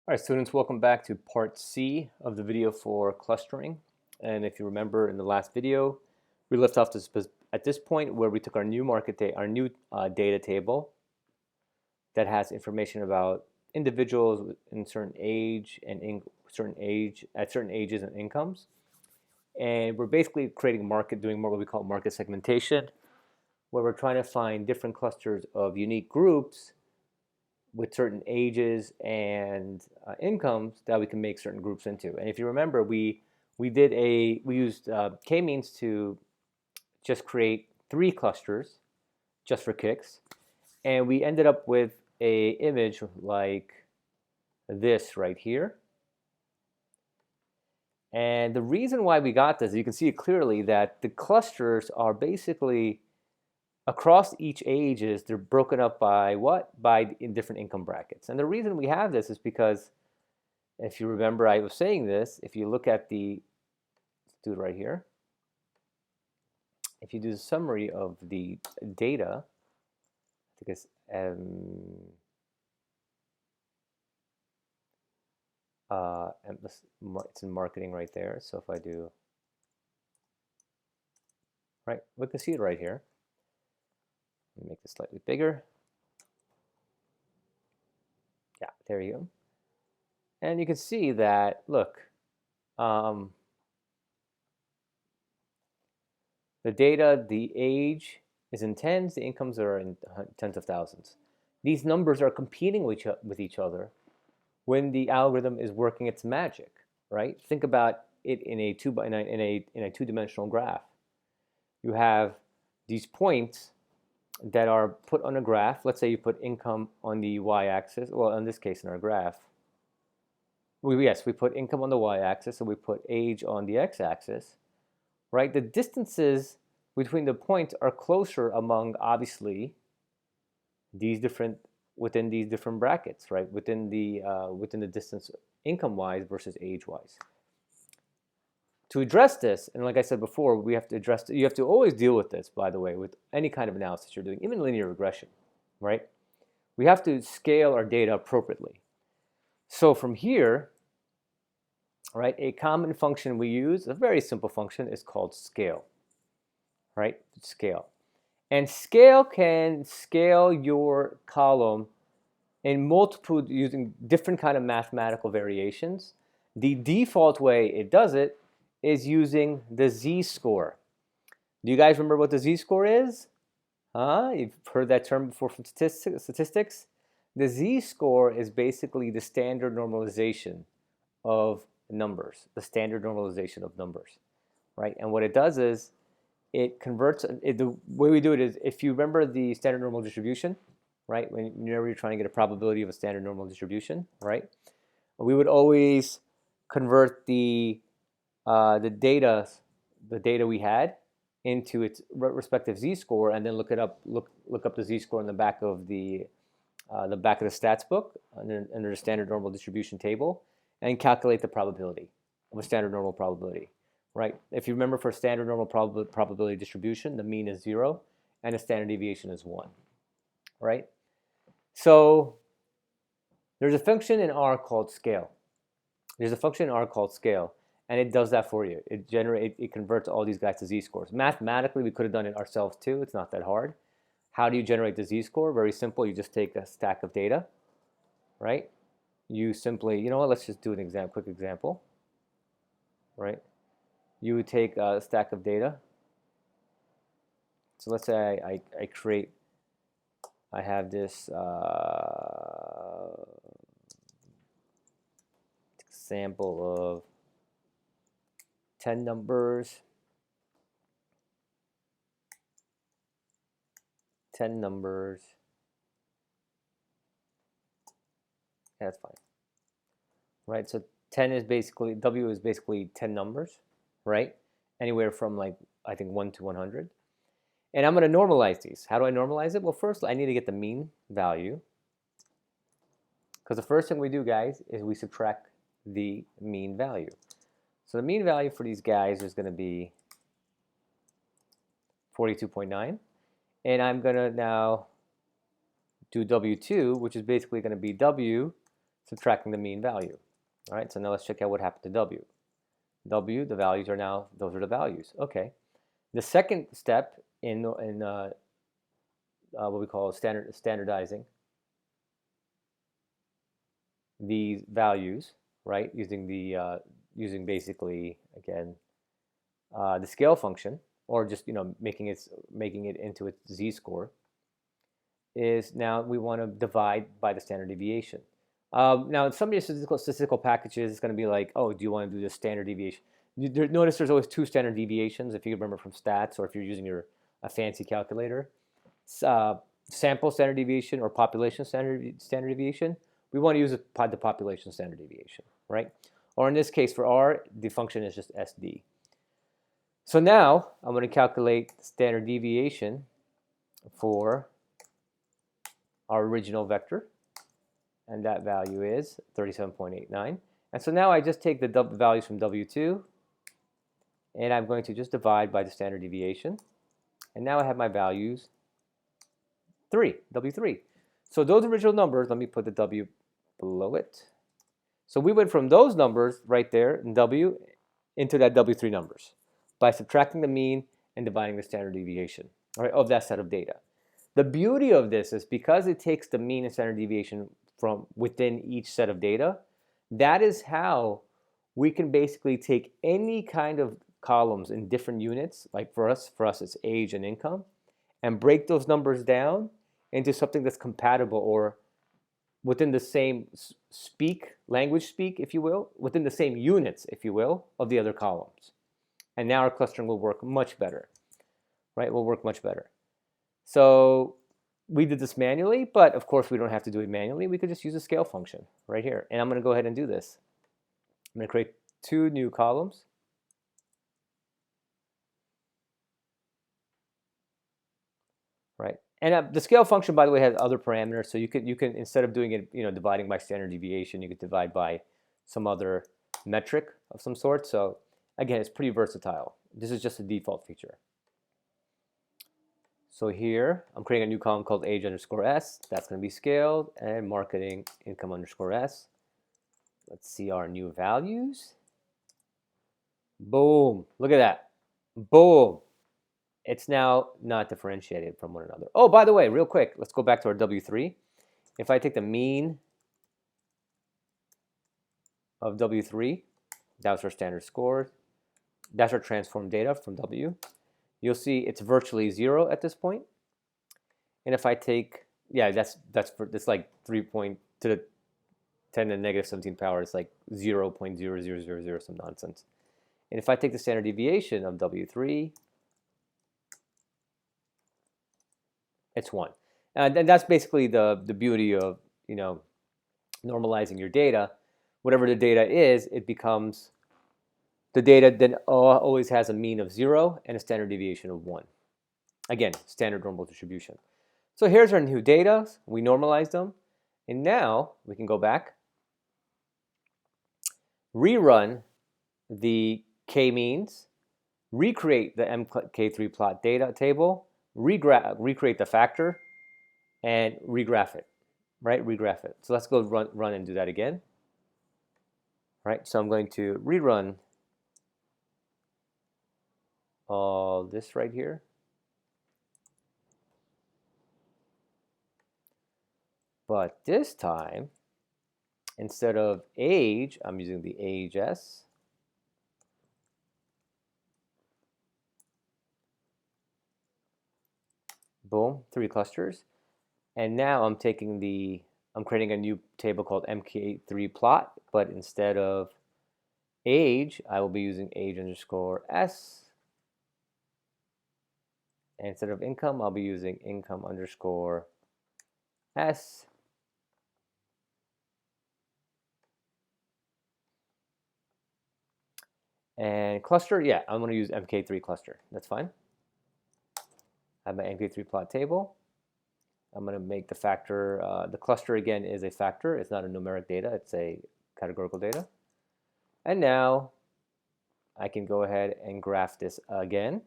All right, students, welcome back to part C of the video for clustering. And if you remember in the last video, we left off at this point where we took our new data table that has information about individuals in certain age and at certain ages and incomes. And we're basically doing more what we call market segmentation, where we're trying to find different clusters of unique groups with certain ages and incomes that we can make certain groups into. And if you remember, we used k-means to just create 3 clusters just for kicks, and we ended up with a image like this right here. And the reason why we got this, you can see it clearly, that the clusters are basically across each ages, they're broken up by what? In different income brackets. And the reason we have this is because, if you remember, I was saying this, if you look at let's do it right here. If you do the summary of the data, I think it's in marketing right there. So if I do, right, we can see it right here. Let me make this slightly bigger. Yeah, there you go. And you can see that, look, the data, the age is in tens, the incomes are in tens of thousands. These numbers are competing with each other when the algorithm is working its magic, right? Think about it in a two-dimensional graph. You have these points that are put on a graph. Let's say you put income on the y-axis. Well, in this case, in our graph, we put income on the y-axis, and we put age on the x-axis, right? The distances between the points are closer among, obviously, within these different brackets, right? Within the distance income-wise versus age-wise. To address this, and like I said before, we have to address. You have to always deal with this, by the way, with any kind of analysis you're doing, even linear regression, right? We have to scale our data appropriately. So from here, right, a common function we use, a very simple function, is called scale, right? Scale. And scale can scale your column in multiple, using different kind of mathematical variations. The default way it does it is using the z-score. Do you guys remember what the z-score is? You've heard that term before from statistics. The z-score is basically the standard normalization of numbers, right? And what it does is it converts, the way we do it is, if you remember the standard normal distribution, right? Whenever you're trying to get a probability of a standard normal distribution, right? We would always convert the data we had into its respective z-score, and then look up the z-score in the back of the stats book under the standard normal distribution table, and calculate the probability of a standard normal probability, right? If you remember, for standard normal probability distribution, the mean is 0 and the standard deviation is 1, right? So there's a function in R called scale. And it does that for you. It converts all these guys to z-scores. Mathematically, we could have done it ourselves too. It's not that hard. How do you generate the z-score? Very simple. You just take a stack of data, right? You simply, you know what? Let's just do an quick example, right? You would take a stack of data. So let's say I have this sample of 10 numbers, 10 numbers. Yeah, that's fine, right? So 10 is basically, W is basically 10 numbers, right? Anywhere from, like, I think 1 to 100. And I'm going to normalize these. How do I normalize it? Well, first I need to get the mean value, because the first thing we do, guys, is we subtract the mean value. So the mean value for these guys is going to be 42.9. And I'm going to now do W2, which is basically going to be W subtracting the mean value. All right, so now let's check out what happened to W. W, the values are now, those are the values. Okay. The second step in what we call standardizing these values, right, using using basically, again, the scale function, or just making it into its z-score, is now we want to divide by the standard deviation. Now, in some of your statistical packages, it's going to be like, oh, do you want to do the standard deviation? Notice there's always two standard deviations, if you remember from stats, or if you're using a fancy calculator. Sample standard deviation or population standard deviation. We want to use the population standard deviation, right? Or in this case, for R, the function is just SD. So now I'm going to calculate standard deviation for our original vector, and that value is 37.89. And so now I just take the values from W2, and I'm going to just divide by the standard deviation. And now I have my values W3. So those original numbers, let me put the W below it. So we went from those numbers right there in W into that W3 numbers by subtracting the mean and dividing the standard deviation, all right, of that set of data. The beauty of this is because it takes the mean and standard deviation from within each set of data, that is how we can basically take any kind of columns in different units, like for us it's age and income, and break those numbers down into something that's compatible or within the same language speak, if you will, within the same units, if you will, of the other columns. And now our clustering will work much better, right? It will work much better. So we did this manually, but of course we don't have to do it manually. We could just use a scale function right here. And I'm going to go ahead and do this. I'm going to create two new columns. Right. And the scale function, by the way, has other parameters. So you can instead of doing it, dividing by standard deviation, you could divide by some other metric of some sort. So again, it's pretty versatile. This is just a default feature. So here, I'm creating a new column called age underscore S. That's going to be scaled, and marketing income underscore S. Let's see our new values. Boom. Look at that. Boom. It's now not differentiated from one another. Oh, by the way, real quick, let's go back to our W3. If I take the mean of W3, that's our standard score. That's our transformed data from W. You'll see it's virtually 0 at this point. And if I take, yeah, that's like 3 to the 10 to the negative 17 power. It's like 0.0000 some nonsense. And if I take the standard deviation of W3, it's 1. And that's basically the beauty of normalizing your data. Whatever the data is, it becomes the data then always has a mean of 0 and a standard deviation of 1. Again, standard normal distribution. So here's our new data. We normalized them. And now we can go back, rerun the k-means, recreate the MK3 plot data table, recreate the factor, and regraph it, right? Regraph it. So let's go run and do that again. Right, so I'm going to rerun all this right here. But this time, instead of age, I'm using the age S. Boom, 3 clusters. And now I'm creating a new table called MK3 plot, but instead of age, I will be using age underscore S. And instead of income, I'll be using income underscore S. And cluster, yeah, I'm going to use MK3 cluster. That's fine. I have my MK3 plot table. I'm going to make the factor, the cluster again is a factor. It's not a numeric data, it's a categorical data. And now I can go ahead and graph this again.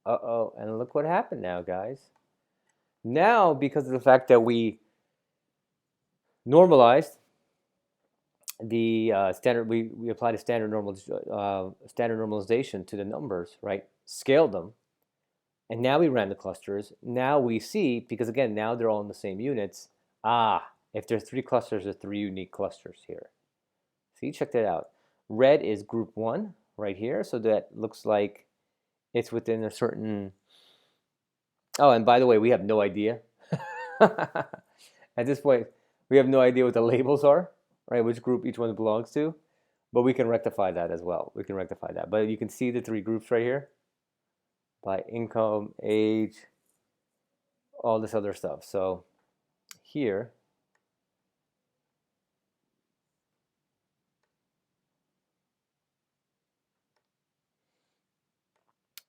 Uh-oh, and look what happened now, guys. Now, because of the fact that we normalized the standard, we applied a standard normalization to the numbers, right? Scaled them, and now we ran the clusters. Now we see, because again, now they're all in the same units. If there's 3 clusters, there's 3 unique clusters here. See, check that out. Red is group 1 right here, so that looks like it's within a certain. Oh, and by the way, we have no idea. At this point, we have no idea what the labels are, right? Which group each one belongs to, but we can rectify that as well. We can rectify that. But you can see the 3 groups right here by income, age, all this other stuff. So here,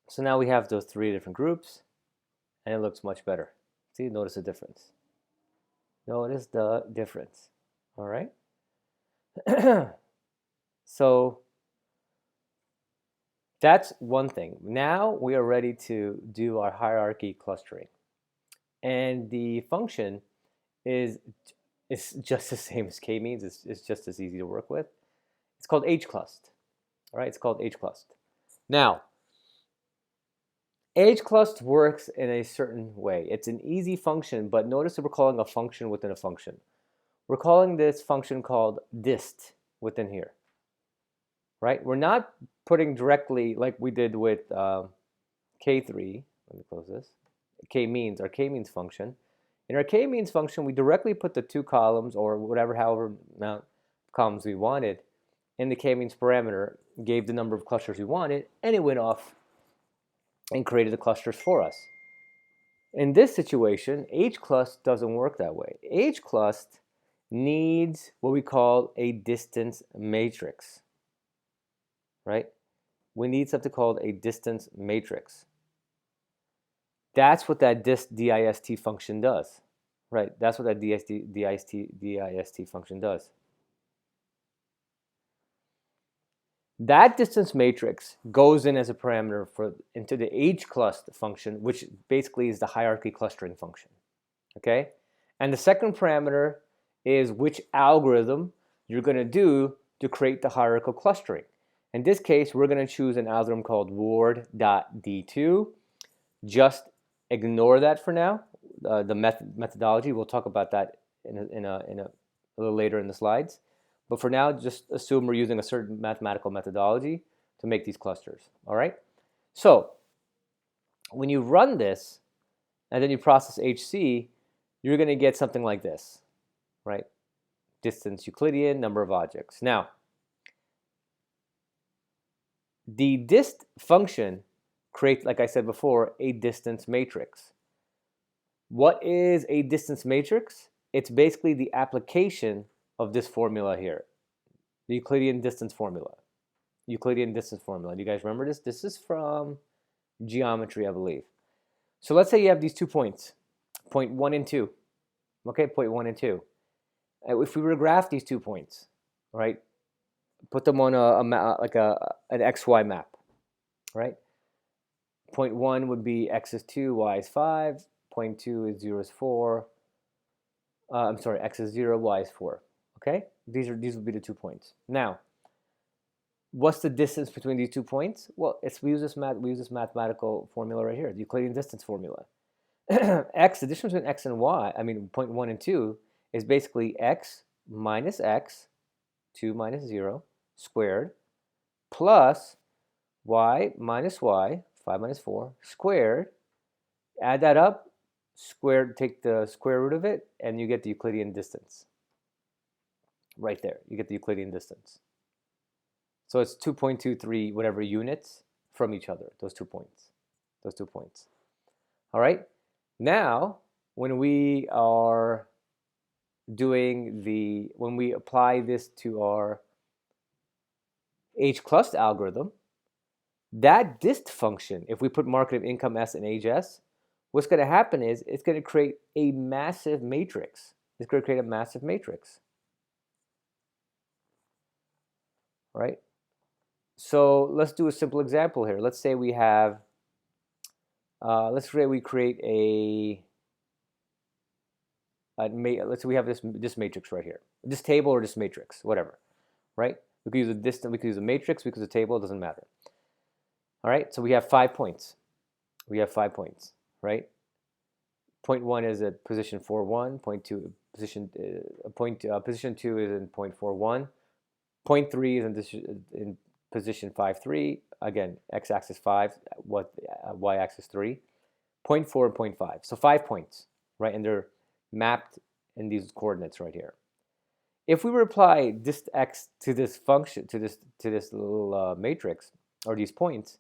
so now we have those 3 different groups, and it looks much better. See, notice the difference. Notice the difference. All right. So that's one thing. Now we are ready to do our hierarchy clustering. And the function is just the same as k-means. It's just as easy to work with. It's called hclust. All right, it's called hclust. Now, hclust works in a certain way. It's an easy function, but notice that we're calling a function within a function. We're calling this function called dist within here. Right? We're not putting directly like we did with k3. Let me close this. K-means, our k-means function. In our k-means function, we directly put the 2 columns or whatever, however amount of columns we wanted in the k-means parameter, gave the number of clusters we wanted, and it went off and created the clusters for us. In this situation, hclust doesn't work that way. Hclust needs what we call a distance matrix, right? We need something called a distance matrix. That's what that dist function does, right? That's what that dist function does. That distance matrix goes in as a parameter into the hclust function, which basically is the hierarchy clustering function, okay? And the second parameter is which algorithm you're going to do to create the hierarchical clustering. In this case, we're going to choose an algorithm called ward.d2. Just ignore that for now, the methodology. We'll talk about that in a little later in the slides. But for now, just assume we're using a certain mathematical methodology to make these clusters, all right? So when you run this and then you process HC, you're going to get something like this, right? Distance Euclidean, number of objects. Now, the dist function creates, like I said before, a distance matrix. What is a distance matrix? It's basically the application of this formula here, the Euclidean distance formula. Euclidean distance formula. Do you guys remember this? This is from geometry, I believe. So let's say you have these 2 points, point 1 and 2. Okay, point 1 and 2. If we were to graph these 2 points, right, put them on an XY map, right? Point 1 would be x is 2, y is 5. Point 2 is 0 is 4. I'm sorry, x is 0, y is 4. Okay, these would be the 2 points. Now, what's the distance between these 2 points? Well, we use this mathematical formula right here, the Euclidean distance formula. X, the difference between x and y, point 1 and 2, is basically x minus x, 2 minus 0, squared, plus y minus y, 5 minus 4, squared. Add that up, take the square root of it, and you get the Euclidean distance. Right there, you get the Euclidean distance. So it's 2.23 whatever units from each other, those 2 points. All right, now when we are when we apply this to our hclust algorithm, that dist function, if we put market of income S and age S, what's going to happen is it's going to create a massive matrix. Right? So let's do a simple example here. Let's say we have, let's say we create a let's say we have this matrix right here, this table or this matrix, whatever, right? We could use a distance, we could use a matrix, we could use a table, it doesn't matter. All right, so we have 5 points. We have 5 points, right? Point 1 is at position 4, 1. Point 2, position 2 is in point 4, 1. Point 3 is in position 5, 3. Again, x-axis 5, y-axis 3. Point 4 and point 5. So 5 points, right? And they're mapped in these coordinates right here. If we were to apply dist x to this function, to this little matrix, or these points,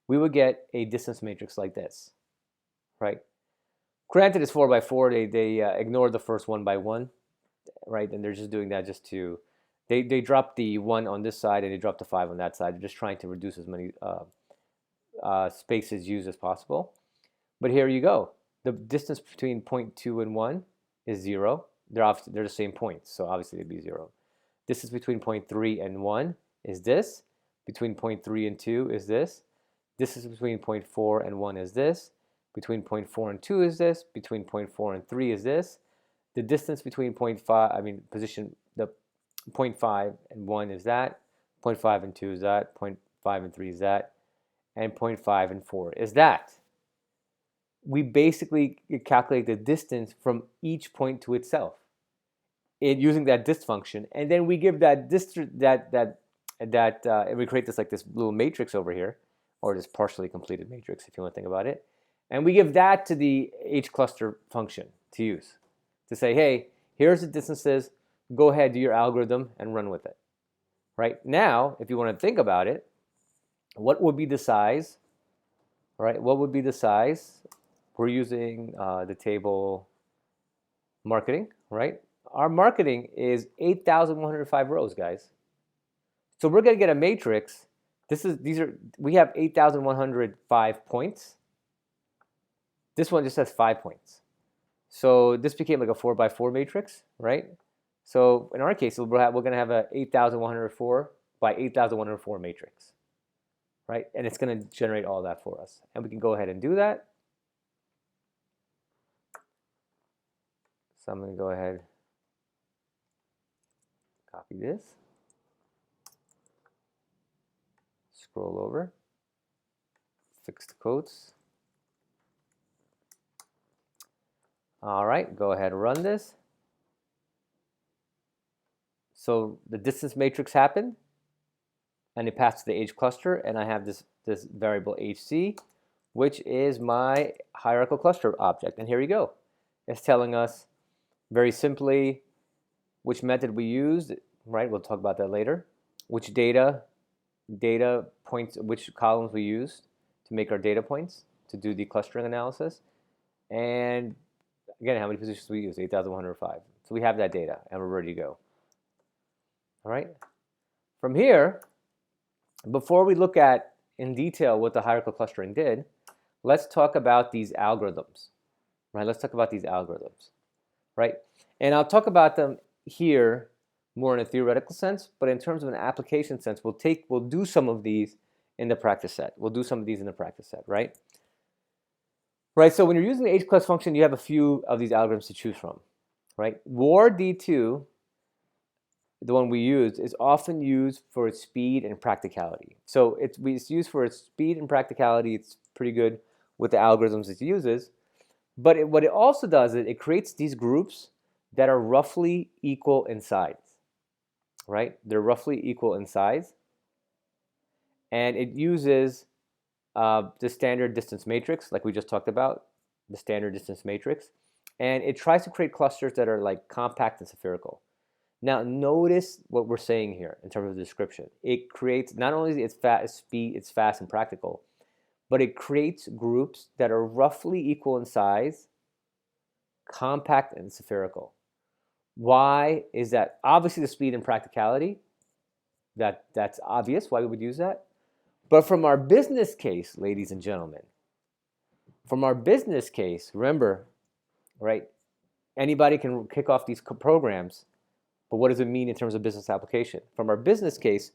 we would get a distance matrix like this, right? Granted, it's 4 by 4. They ignored the first 1 by 1, right? And they're just doing that just to, they drop the 1 on this side and they drop the 5 on that side. They're just trying to reduce as many spaces used as possible. But here you go. The distance between point 2 and 1 is 0. They're the same points, so obviously they'd be 0. Distance between point 3 and 1 is this. Between point 3 and 2 is this. Distance between point 4 and 1 is this. Between point 4 and 2 is this. Between point 4 and 3 is this. The distance between point 5 and 1 is that. Point 5 and 2 is that. Point 5 and 3 is that. And point 5 and 4 is that. We basically calculate the distance from each point to itself using that dist function, and then we give that and we create this little matrix over here, or this partially completed matrix if you want to think about it, and we give that to the H cluster function to use to say, hey, here's the distances, go ahead, do your algorithm and run with it. Right now, if you want to think about it, what would be the size? Right, what would be the size? We're using the table marketing, right? Our marketing is 8,105 rows, guys. So we're going to get a matrix. We have 8,105 points. This one just has 5 points. So this became like a 4 by 4 matrix, right? So in our case, we're going to have a 8,104 by 8,104 matrix, right? And it's going to generate all that for us. And we can go ahead and do that. So I'm going to go ahead, copy this, scroll over, fix the quotes. All right, go ahead and run this. So the distance matrix happened, and it passed to the H cluster, and I have this variable HC, which is my hierarchical cluster object. And here you go. It's telling us very simply which method we used, right? We'll talk about that later. Which data points, which columns we used to make our data points to do the clustering analysis. And again, how many positions we use, 8,105. So we have that data and we're ready to go. All right. From here, before we look at in detail what the hierarchical clustering did, let's talk about these algorithms, right? Let's talk about these algorithms. Right? And I'll talk about them here more in a theoretical sense, but in terms of an application sense, we'll do some of these in the practice set. We'll do some of these in the practice set, right? Right, so when you're using the H class function, you have a few of these algorithms to choose from, right? WAR D2, the one we use, is often used for its speed and practicality. So it's used for its speed and practicality. It's pretty good with the algorithms it uses. But what it also does is it creates these groups that are roughly equal in size, right? They're roughly equal in size. And it uses the standard distance matrix, like we just talked about, the standard distance matrix. And it tries to create clusters that are like compact and spherical. Now, notice what we're saying here in terms of the description. It creates, not only it's fast and practical, but it creates groups that are roughly equal in size, compact and spherical. Why is that? Obviously the speed and practicality, that's obvious why we would use that. But from our business case, ladies and gentlemen, from our business case, remember, right, anybody can kick off these programs, but what does it mean in terms of business application? From our business case,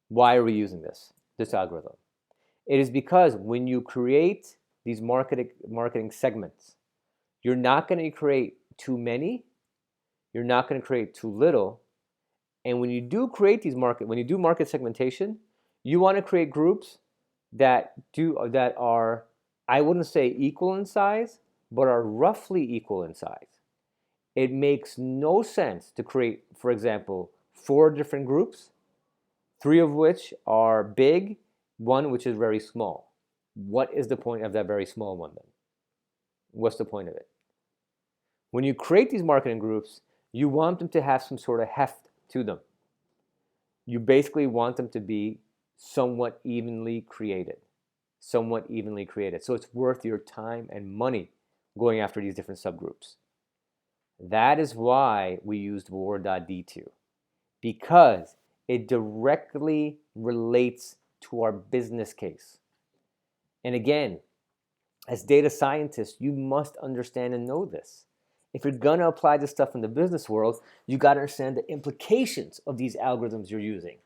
why are we using this algorithm? It is because when you create these marketing segments, you're not going to create too many, you're not going to create too little. And when you do create these when you do market segmentation, you want to create groups that are, I wouldn't say equal in size, but are roughly equal in size. It makes no sense to create, for example, 4 different groups, 3 of which are big, 1 which is very small. What is the point of that very small one then? What's the point of it? When you create these marketing groups, you want them to have some sort of heft to them. You basically want them to be somewhat evenly created. So it's worth your time and money going after these different subgroups. That is why we used war.d2, because it directly relates to our business case. And again, as data scientists, you must understand and know this. If you're going to apply this stuff in the business world, you got to understand the implications of these algorithms you're using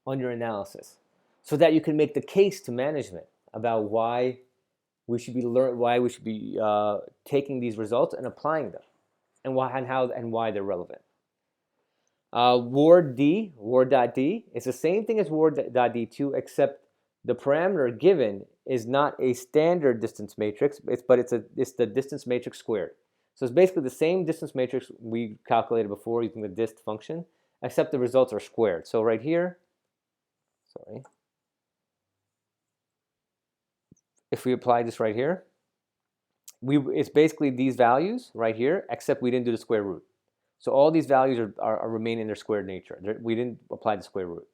on your analysis, so that you can make the case to management about why we should be taking these results and applying them, and why they're relevant. War.d is the same thing as war.d2, except the parameter given is not a standard distance matrix, but it's the distance matrix squared. So it's basically the same distance matrix we calculated before using the dist function, except the results are squared. So right here, if we apply this right here, it's basically these values right here, except we didn't do the square root. So all these values are remain in their squared nature. We didn't apply the square root.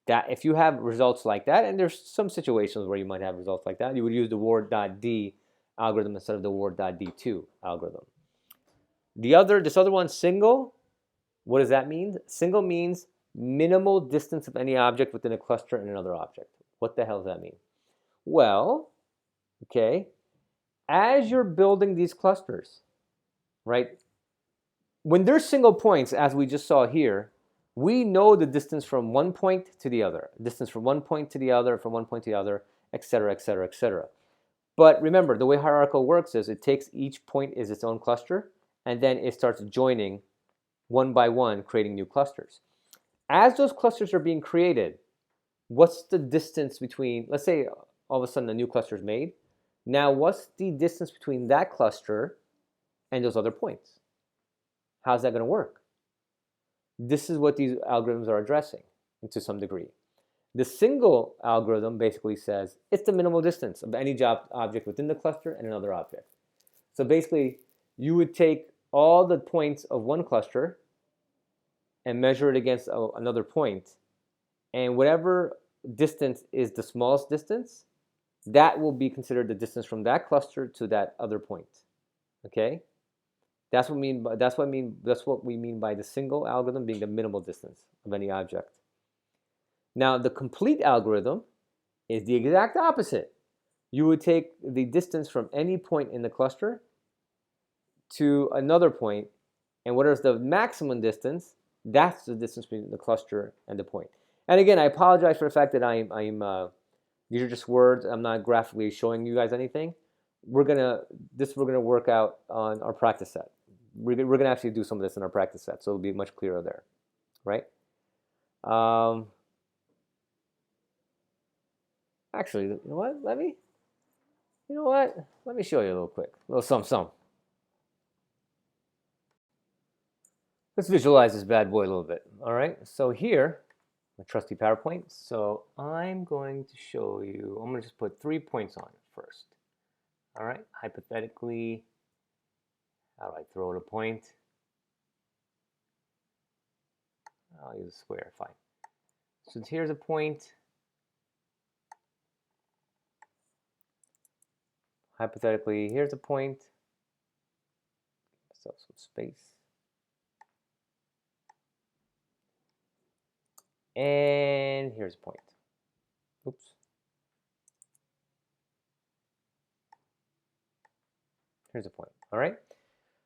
That if you have results like that, and there's some situations where you might have results like that, you would use the war.d algorithm instead of the war.d2 algorithm. This other one, single, what does that mean? Single means minimal distance of any object within a cluster and another object. What the hell does that mean? Well, okay, as you're building these clusters, right, when there's single points, as we just saw here, we know the distance from one point to the other, distance from one point to the other, from one point to the other, etc., etc., etc. But remember, the way hierarchical works is it takes each point as its own cluster, and then it starts joining one by one, creating new clusters. As those clusters are being created, what's the distance between, let's say all of a sudden a new cluster is made. Now, what's the distance between that cluster and those other points? How's that going to work? This is what these algorithms are addressing to some degree. The single algorithm basically says it's the minimal distance of any object within the cluster and another object. So basically, you would take all the points of one cluster and measure it against another point, and whatever distance is the smallest distance, that will be considered the distance from that cluster to that other point. Okay? That's what we mean by the single algorithm being the minimal distance of any object. Now, the complete algorithm is the exact opposite. You would take the distance from any point in the cluster to another point, and what is the maximum distance? That's the distance between the cluster and the point. And again, I apologize for the fact that these are just words. I'm not graphically showing you guys anything. We're gonna work out on our practice set. We're gonna actually do some of this in our practice set, so it'll be much clearer there, right? Actually, you know what? Let me show you a little quick, a little some. Let's visualize this bad boy a little bit. All right. So here, my trusty PowerPoint. So I'm going to show you. I'm going to just put 3 points on it first. All right. Hypothetically, how do I throw a point? I'll use a square. Fine. So here's a point. Hypothetically, here's a point. So some space. And here's a point. Oops. Here's a point. All right.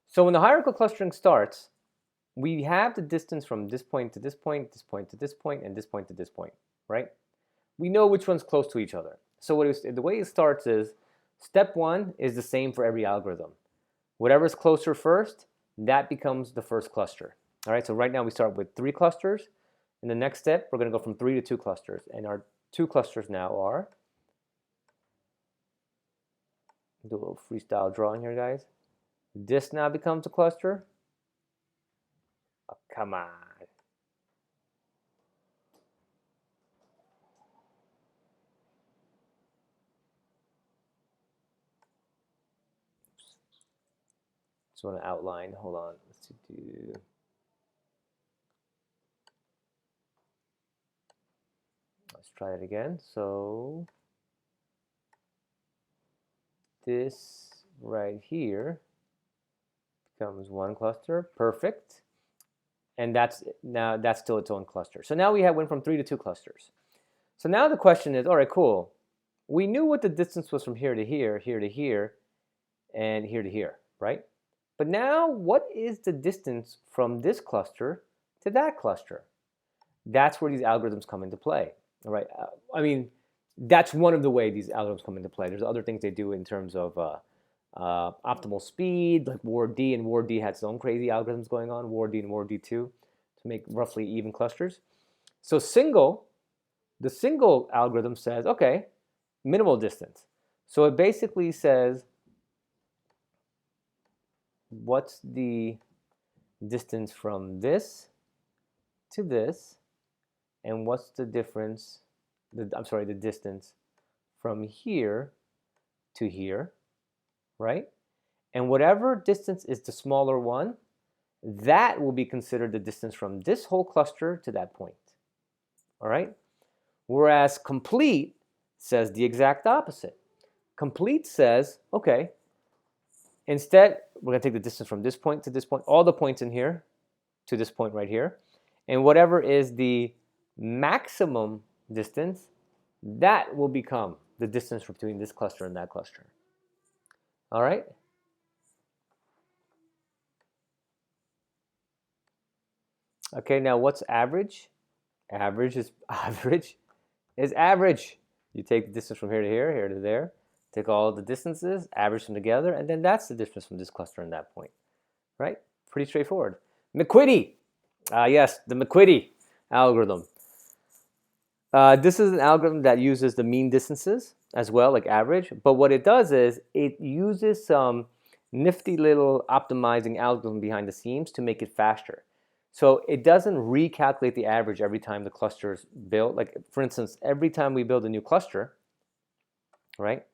So when the hierarchical clustering starts, we have the distance from this point to this point, this point to this point, and this point to this point, right? We know which one's close to each other. So the way it starts is step 1 is the same for every algorithm. Whatever's closer first, that becomes the first cluster. All right, so right now we start with 3 clusters. In the next step, we're going to go from 3 to 2 clusters. And our 2 clusters now are, do a little freestyle drawing here, guys. This now becomes a cluster. Oh, come on. Just want to outline. Hold on. Let's do. Let's try it again. So this right here becomes 1 cluster. Perfect. And that's still its own cluster. So now we went from 3 to 2 clusters. So now the question is, all right, cool. We knew what the distance was from here to here, here to here, and here to here, right? But now what is the distance from this cluster to that cluster? That's where these algorithms come into play, all right? I mean, that's one of the ways these algorithms come into play. There's other things they do in terms of optimal speed, like Ward D, and Ward D has its own crazy algorithms going on, Ward D and Ward D2, to make roughly even clusters. So the single algorithm says, okay, minimal distance. So it basically says, what's the distance from this to this, and what's the difference, the distance from here to here, right? And whatever distance is the smaller one, that will be considered the distance from this whole cluster to that point, all right? Whereas complete says the exact opposite. Complete says, okay, instead, we're going to take the distance from this point to this point, all the points in here to this point right here, and whatever is the maximum distance, that will become the distance between this cluster and that cluster. All right? Okay, now what's average? Average is average. You take the distance from here to here, here to there, take all the distances, average them together, and then that's the distance from this cluster and that point, right? Pretty straightforward. McQuitty. Yes, the McQuitty algorithm. This is an algorithm that uses the mean distances as well, like average, but what it does is it uses some nifty little optimizing algorithm behind the scenes to make it faster. So it doesn't recalculate the average every time the cluster is built. Like, for instance, every time we build a new cluster, right,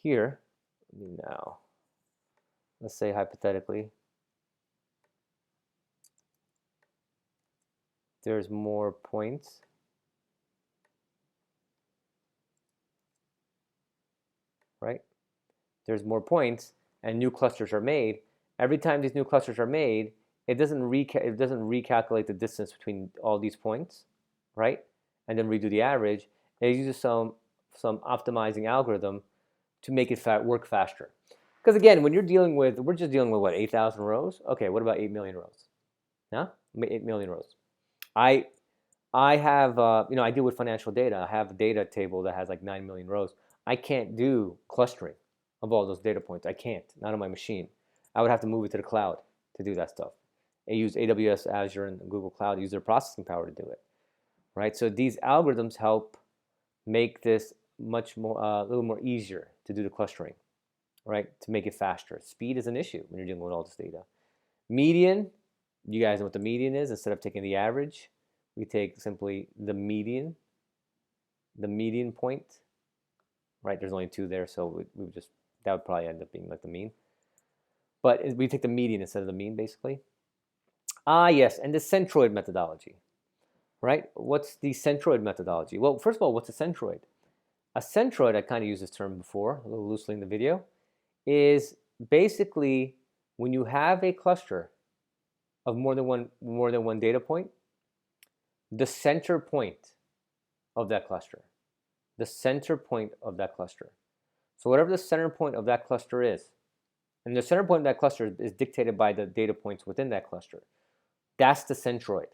here, now, let's say hypothetically, there's more points. Right? There's more points and new clusters are made. Every time these new clusters are made, it doesn't recalculate the distance between all these points, right? And then redo the average. It uses some optimizing algorithm to make it work faster. Because again, when you're dealing with, we're just dealing with what, 8,000 rows? Okay, what about 8 million rows? Yeah, 8 million rows. I have, I deal with financial data. I have a data table that has like 9 million rows. I can't do clustering of all those data points. I can't, not on my machine. I would have to move it to the cloud to do that stuff. I use AWS, Azure, and Google Cloud, use their processing power to do it, right? So these algorithms help make this much more, a little more easier to do the clustering, right? To make it faster. Speed is an issue when you're dealing with all this data. Median, you guys know what the median is. Instead of taking the average, we take simply the median point, right? There's only 2 there, so we would just, that would probably end up being like the mean. But we take the median instead of the mean, basically. Yes, and the centroid methodology, right? What's the centroid methodology? Well, first of all, what's a centroid? A centroid, I kind of used this term before, a little loosely in the video, is basically when you have a cluster of more than one data point, the center point of that cluster. The center point of that cluster. So whatever the center point of that cluster is, and the center point of that cluster is dictated by the data points within that cluster. That's the centroid.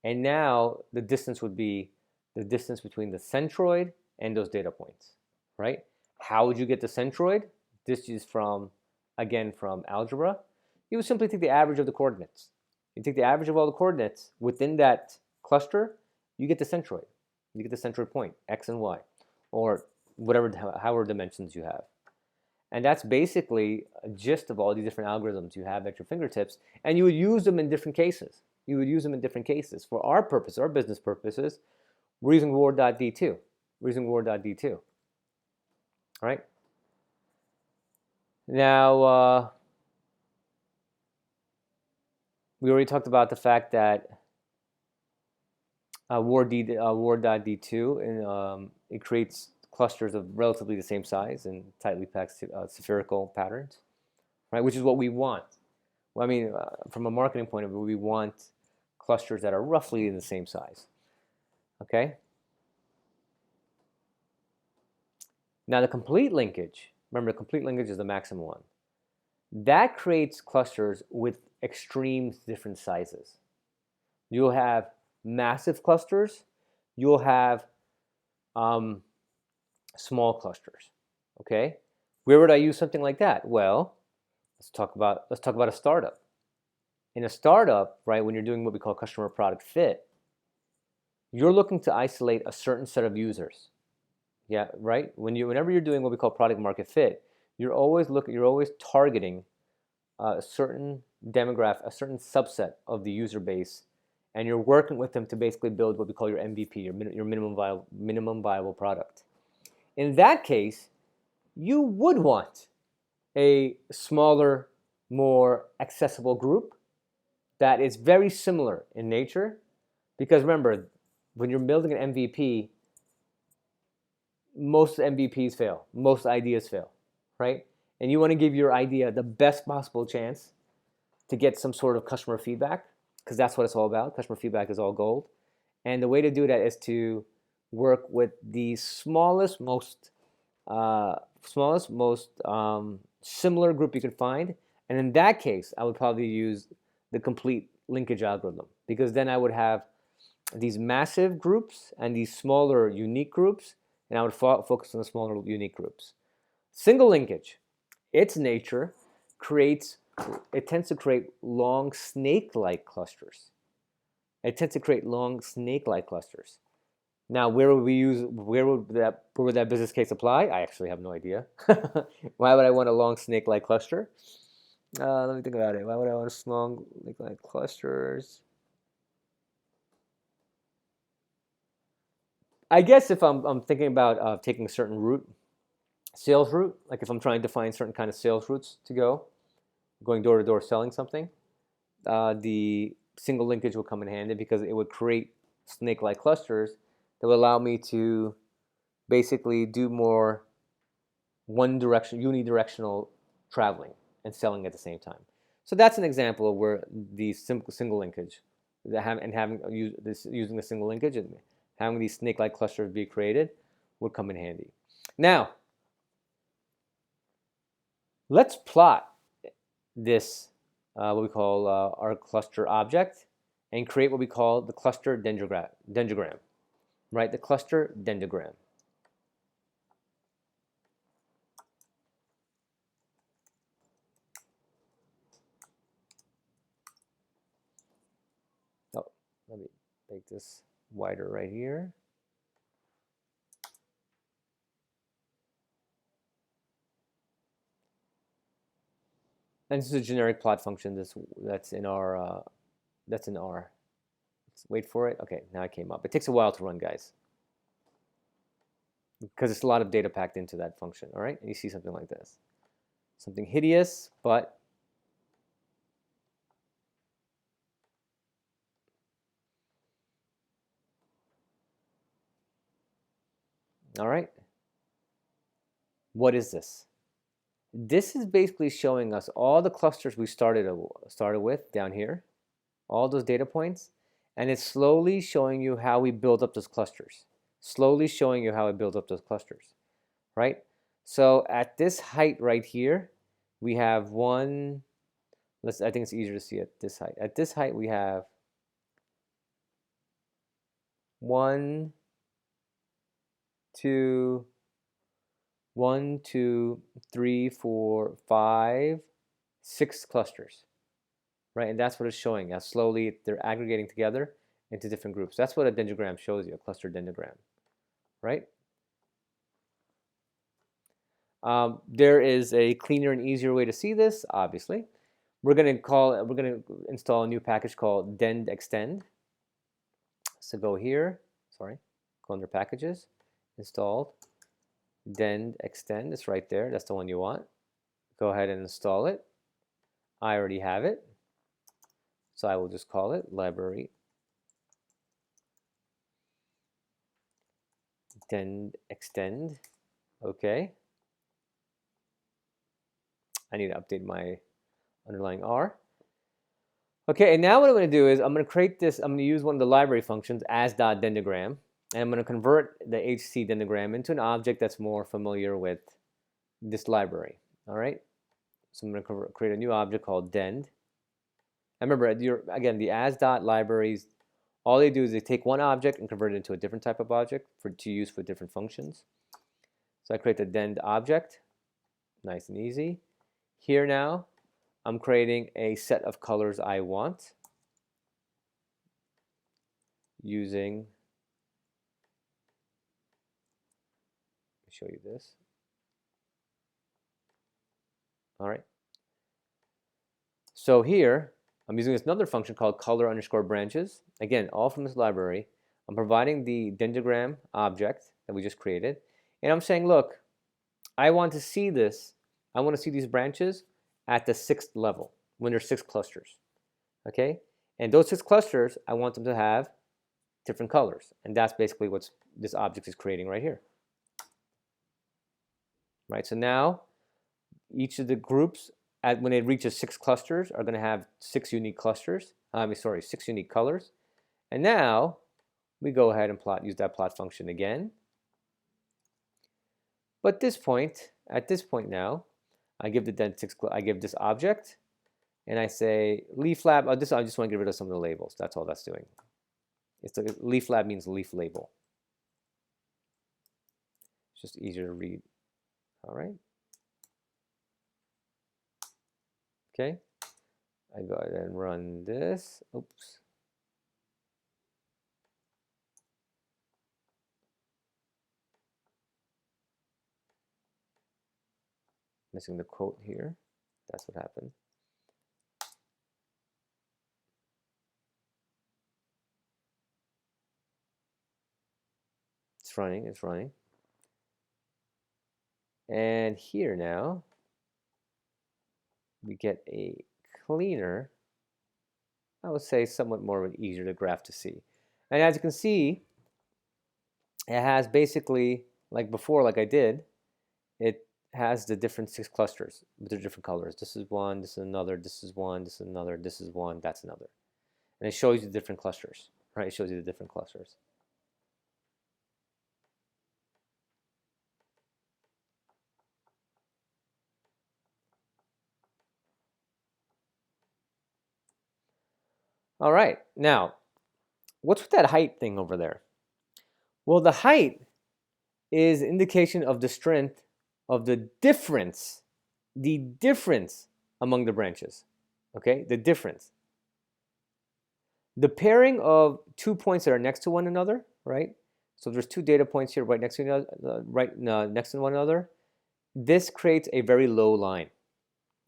And now the distance would be the distance between the centroid and those data points, right? How would you get the centroid? This is from, again, from algebra. You would simply take the average of the coordinates. You take the average of all the coordinates within that cluster, you get the centroid. You get the centroid point, x and y, or whatever, however dimensions you have. And that's basically a gist of all these different algorithms you have at your fingertips, and you would use them in different cases. You would use them in different cases. For our purpose, our business purposes, we're using reward.d2. We're using reward.d2. All right? Now, we already talked about the fact that reward.d2, and it creates clusters of relatively the same size and tightly packed spherical patterns, right? Which is what we want. Well, I mean, from a marketing point of view, we want clusters that are roughly in the same size. Okay. Now the complete linkage. Remember, the complete linkage is the maximum one. That creates clusters with extreme different sizes. You'll have massive clusters. You'll have small clusters. Okay, where would I use something like that? Well, let's talk about a startup. In a startup, right, when you're doing what we call customer product fit, you're looking to isolate a certain set of users. Yeah, right. Whenever you're doing what we call product market fit, you're always targeting a certain demographic, a certain subset of the user base, and you're working with them to basically build what we call your MVP, your minimum viable product. In that case, you would want a smaller, more accessible group that is very similar in nature, because remember, when you're building an MVP, most MVPs fail, most ideas fail, right? And you want to give your idea the best possible chance to get some sort of customer feedback, because that's what it's all about. Customer feedback is all gold. And the way to do that is to work with the smallest, most similar group you can find. And in that case, I would probably use the complete linkage algorithm, because then I would have these massive groups and these smaller unique groups, and I would focus on the smaller unique groups. Single linkage, its nature tends to create long snake-like clusters. It tends to create long snake-like clusters. Now, where would that business case apply? I actually have no idea. Why would I want a long snake-like cluster? Let me think about it. Why would I want a long snake-like clusters? I guess if I'm thinking about taking a certain route, sales route, like if I'm trying to find certain kind of sales routes to going door to door selling something, the single linkage will come in handy, because it would create snake-like clusters that will allow me to basically do more unidirectional traveling and selling at the same time. So that's an example of where the single linkage, using the single linkage and having these snake-like clusters be created would come in handy. Now, let's plot this, what we call our cluster object, and create what we call the cluster dendrogram, right? The cluster dendrogram. Oh, let me make this wider right here. And this is a generic plot function. That's in R. Let's wait for it. Okay, now it came up. It takes a while to run, guys, because it's a lot of data packed into that function. All right, and you see something like this, something hideous, but all right. What is this? This is basically showing us all the clusters we started with down here, all those data points, and it's slowly showing you how we build up those clusters. Slowly showing you how I build up those clusters, right? So at this height right here, we have one. I think it's easier to see at this height. At this height, we have 1, 2, 1, 2, 3, 4, 5, 6 clusters. right? And that's what it's showing, as slowly they're aggregating together into different groups. That's what a dendrogram shows you, a cluster dendrogram, right? There is a cleaner and easier way to see this, obviously. We're going to install a new package called dend-extend. So go here, sorry, go under packages, installed, dend-extend, it's right there, that's the one you want. Go ahead and install it. I already have it, so I will just call it library dend-extend, okay. I need to update my underlying R. Okay, and now what I'm going to do is I'm going to create this, I'm going to use one of the library functions as.dendrogram, and I'm going to convert the HC dendrogram into an object that's more familiar with this library, all right? So I'm going to create a new object called dend. And remember, again, the as.libraries, all they do is they take one object and convert it into a different type of object to use for different functions. So I create the dend object, nice and easy. Here now, I'm creating a set of colors I want using, let me show you this. All right. So here, I'm using this another function called color_branches. Again, all from this library. I'm providing the dendrogram object that we just created. And I'm saying, look, I want to see this. I want to see these branches at the 6th level when there's 6 clusters. Okay? And those 6 clusters, I want them to have different colors. And that's basically what this object is creating right here. Right? So now, each of the groups, when it reaches 6 clusters, are going to have 6 unique clusters. 6 unique colors. And now we go ahead and use that plot function again. But at this point now, I give this object, and I say leaf lab. I just want to get rid of some of the labels. That's all that's doing. Leaf lab means leaf label. It's just easier to read. All right. Okay, I go ahead and run this. Oops. Missing the quote here. That's what happened. It's running, it's running. And here now, we get a cleaner, I would say somewhat more of an easier to graph to see. And as you can see, it has basically, like before, like I did, it has the different 6 clusters with the different colors. This is one, this is another, this is one, this is another, this is one, that's another. And it shows you the different clusters, right? It shows you the different clusters. All right, now, what's with that height thing over there? Well, the height is indication of the strength of the difference among the branches, okay? The difference. The pairing of 2 points that are next to one another, right? So there's 2 data points here right next to next to one another. This creates a very low line,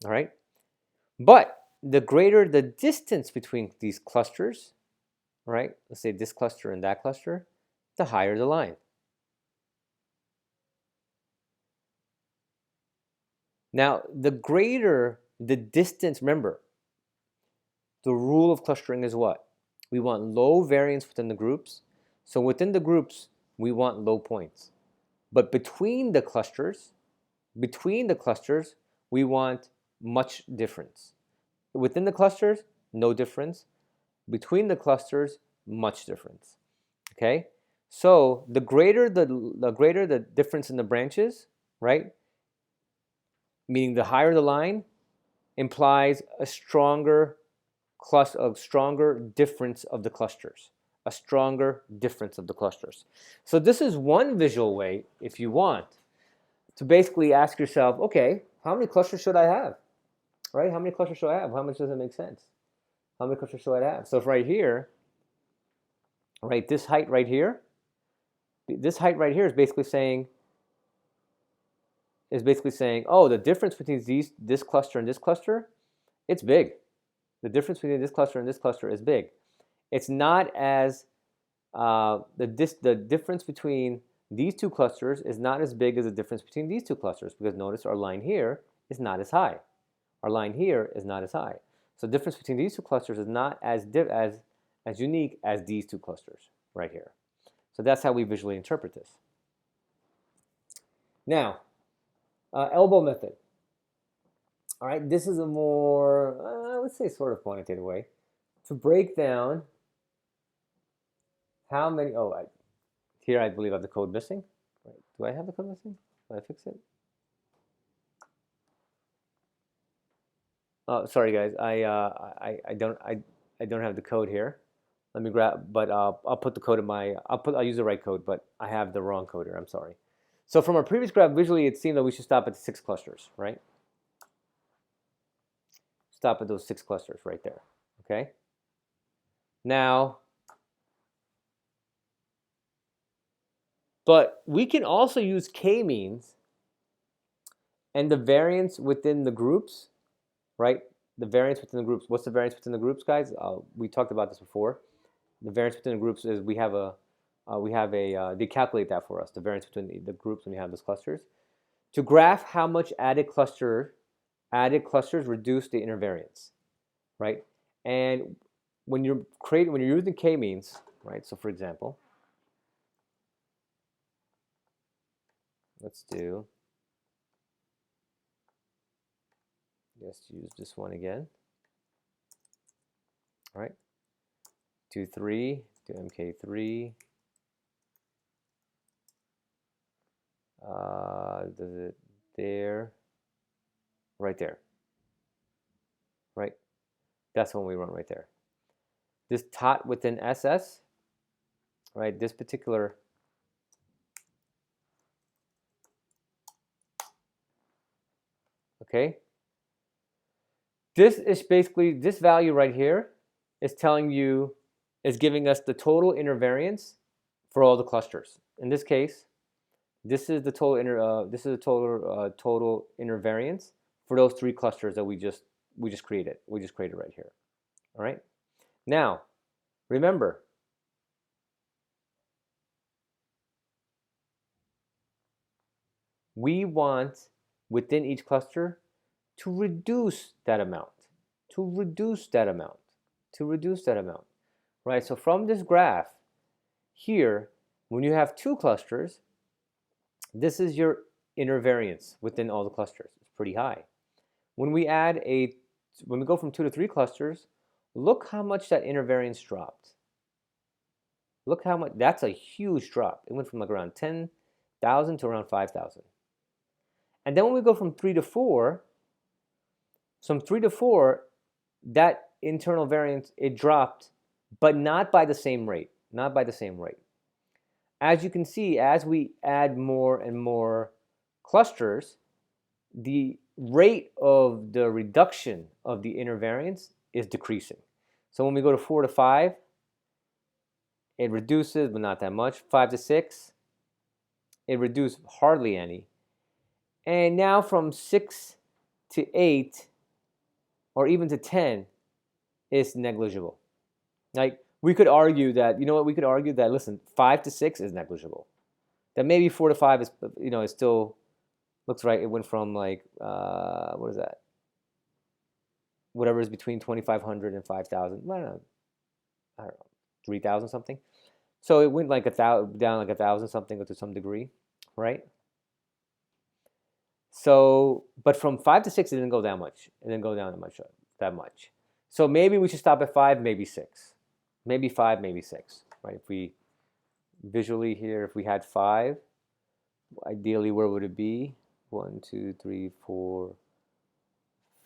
all right? But the greater the distance between these clusters, right? Let's say this cluster and that cluster, the higher the line. Now, the greater the distance, remember, the rule of clustering is what? We want low variance within the groups. So within the groups, we want low points. But between the clusters, we want much difference. Within the clusters, no difference. Between the clusters, much difference. Okay? So the greater the difference in the branches, right? Meaning the higher the line, implies a stronger difference of the clusters. A stronger difference of the clusters. So this is one visual way, if you want, to basically ask yourself, okay, how many clusters should I have? Right? How many clusters should I have? How much does it make sense? How many clusters should I have? So if right here, right, this height right here is basically saying, oh, the difference between this cluster and this cluster, it's big. The difference between this cluster and this cluster is big. It's not as the difference between these two clusters is not as big as the difference between these two clusters, because notice our line here is not as high. Our line here is not as high. So the difference between these two clusters is not as unique as these two clusters right here. So that's how we visually interpret this. Now, elbow method. All right, this is a more, I would say, sort of quantitative way to break down how many. Here I believe I have the code missing. Right. Do I have the code missing? Did I fix it? Oh, sorry guys, I don't have the code here. Let me grab, but I'll put the code in my, I'll use the right code, but I have the wrong code here, I'm sorry. So from our previous graph, visually it seemed that we should stop at the 6 clusters, right? Stop at those 6 clusters right there, okay? Now, but we can also use k-means and the variance within the groups, right? The variance within the groups. What's the variance within the groups, guys? We talked about this before. The variance between the groups is they calculate that for us, the variance between the groups when you have those clusters. To graph how much added clusters reduce the inner variance, right? And when you're using k-means, right? So for example, let's use this one again. All right, 2, 3, do MK3. Does it there? Right there. Right? That's the one we run right there. This tot within SS, right? This particular okay. This is basically, this value right here is giving us the total inner variance for all the clusters. In this case, this is the total inner variance for those 3 clusters that we just created. We just created right here. All right. Now, remember, we want within each cluster to reduce that amount, right? So from this graph here, when you have 2 clusters, this is your inner variance within all the clusters. It's pretty high. When we go from 2 to 3 clusters, look how much that inner variance dropped. Look how much, that's a huge drop. It went from like around 10,000 to around 5,000. And then when we go from 3 to 4, that internal variance, it dropped, but not by the same rate. As you can see, as we add more and more clusters, the rate of the reduction of the inner variance is decreasing. So when we go to 4 to 5, it reduces, but not that much. 5 to 6, it reduced hardly any. And now from 6 to 8, or even to 10, is negligible. Like, we could argue that, listen, 5 to 6 is negligible. That maybe 4 to 5 is, it still looks right. It went from like, what is that? Whatever is between 2,500 and 5,000. I don't know, 3,000 something. So it went like down like 1,000 something to some degree, right? So, but from 5 to 6, it didn't go that much. It didn't go down that much. So maybe we should stop at 5, maybe 6. Maybe 5, maybe 6, right? If we visually here, if we had 5, ideally where would it be? 1, 2, 3, 4,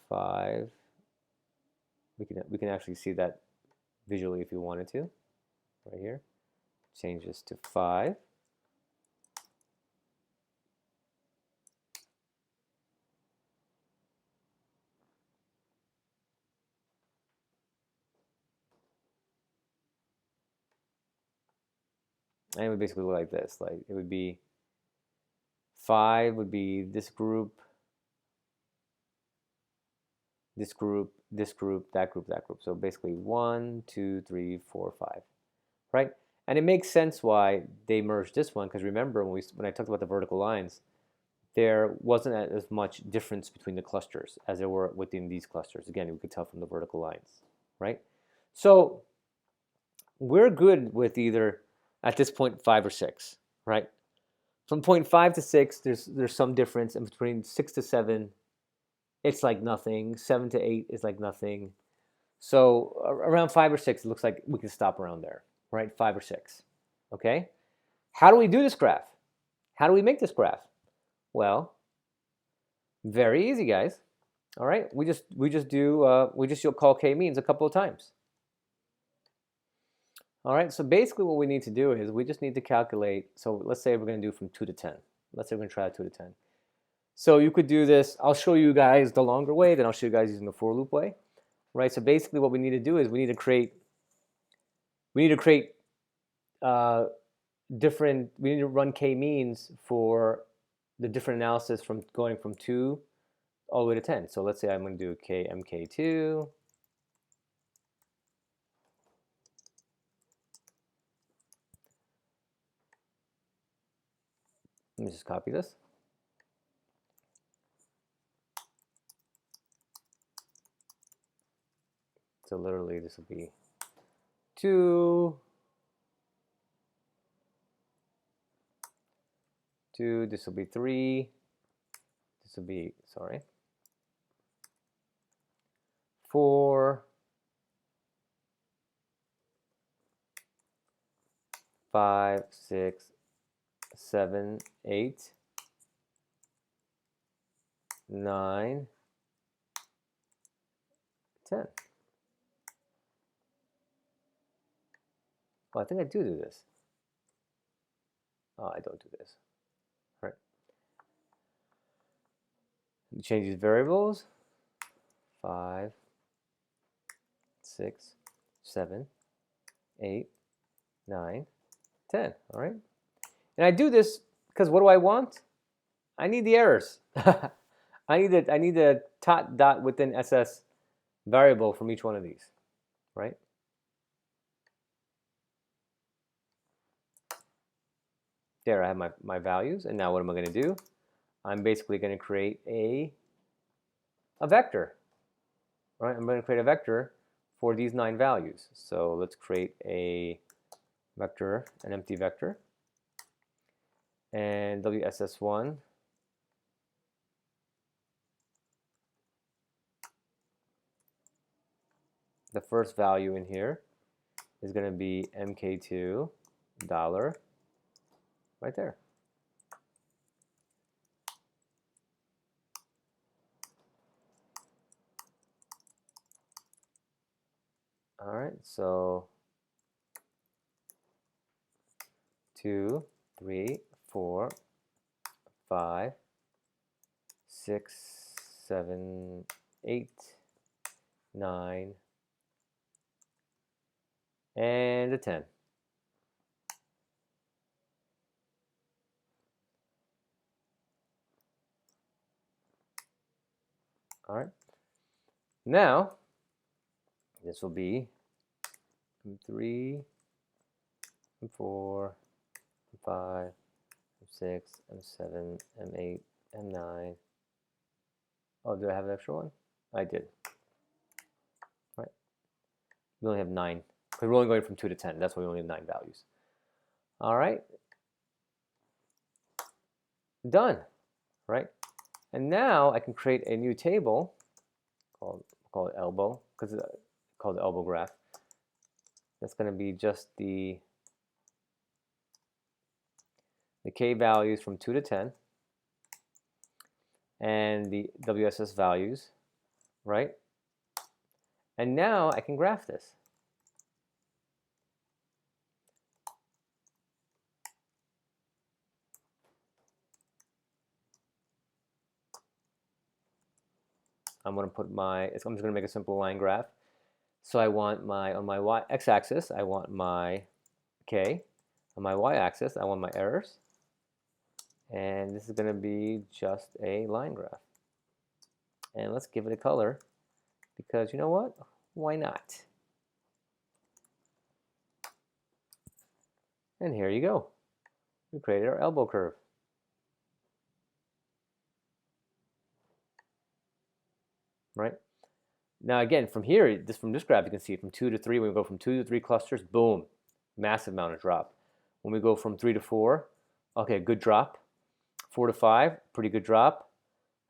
5. We can actually see that visually if you wanted to, right here. Change this to 5. And it would basically look like this. Like it would be 5 would be this group, this group, this group, that group, that group. So basically 1, 2, 3, 4, 5, right? And it makes sense why they merged this one, because remember when I talked about the vertical lines, there wasn't as much difference between the clusters as there were within these clusters. Again, we could tell from the vertical lines, right? So we're good with either, at this point, 5 or 6, right? From point 5 to 6, there's some difference, and between 6 to 7, it's like nothing. 7 to 8 is like nothing. So around 5 or 6, it looks like we can stop around there, right? 5 or 6, okay? How do we do this graph? How do we make this graph? Well, very easy, guys. All right, we just call k-means a couple of times. All right, so basically what we need to do is we just need to calculate. So let's say we're going to do from 2 to 10. Let's say we're going to try 2 to 10. So you could do this. I'll show you guys the longer way, then I'll show you guys using the for loop way. Right, so basically what we need to do is we need to create we need to run k-means for the different analysis from going from 2 all the way to 10. So let's say I'm going to do mk2. Let me just copy this. So literally this will be 2, this will be 3, this will be, sorry, 4, 5, 6, 7, 8, 9, 10. Oh, I think I do this. Oh, I don't do this. All right. Change these variables. 5, 6, 7, 8, 9, 10. All right. And I do this because what do I want? I need the errors. I need the tot dot within SS variable from each one of these, right? There, I have my values, and now what am I going to do? I'm basically going to create a vector, right? I'm going to create a vector for these 9 values. So let's create a vector, an empty vector, and WSS1 the first value in here is going to be MK2 dollar right there. All right, so 2, 3, 4, 5, 6, 7, 8, 9, and a 10. All right. Now, this will be 3, 4, 5, 6, M7, M8, M9. Oh, do I have an extra one? I did. All right. We only have 9. We're only going from 2 to 10. That's why we only have 9 values. All right. Done. Right. And now I can create a new table called it elbow, because it's called the elbow graph. That's going to be just the k values from 2 to 10 and the WSS values, right? And now I can graph this. I'm going to put I'm just going to make a simple line graph. So I want on my x-axis, I want my k. On my y-axis, I want my errors. And this is going to be just a line graph. And let's give it a color, because you know what? Why not? And here you go. We created our elbow curve. Right? Now again, from here, from this graph, you can see from 2 to 3, when we go from 2 to 3 clusters, boom, massive amount of drop. When we go from 3 to 4, okay, good drop. 4 to 5, pretty good drop.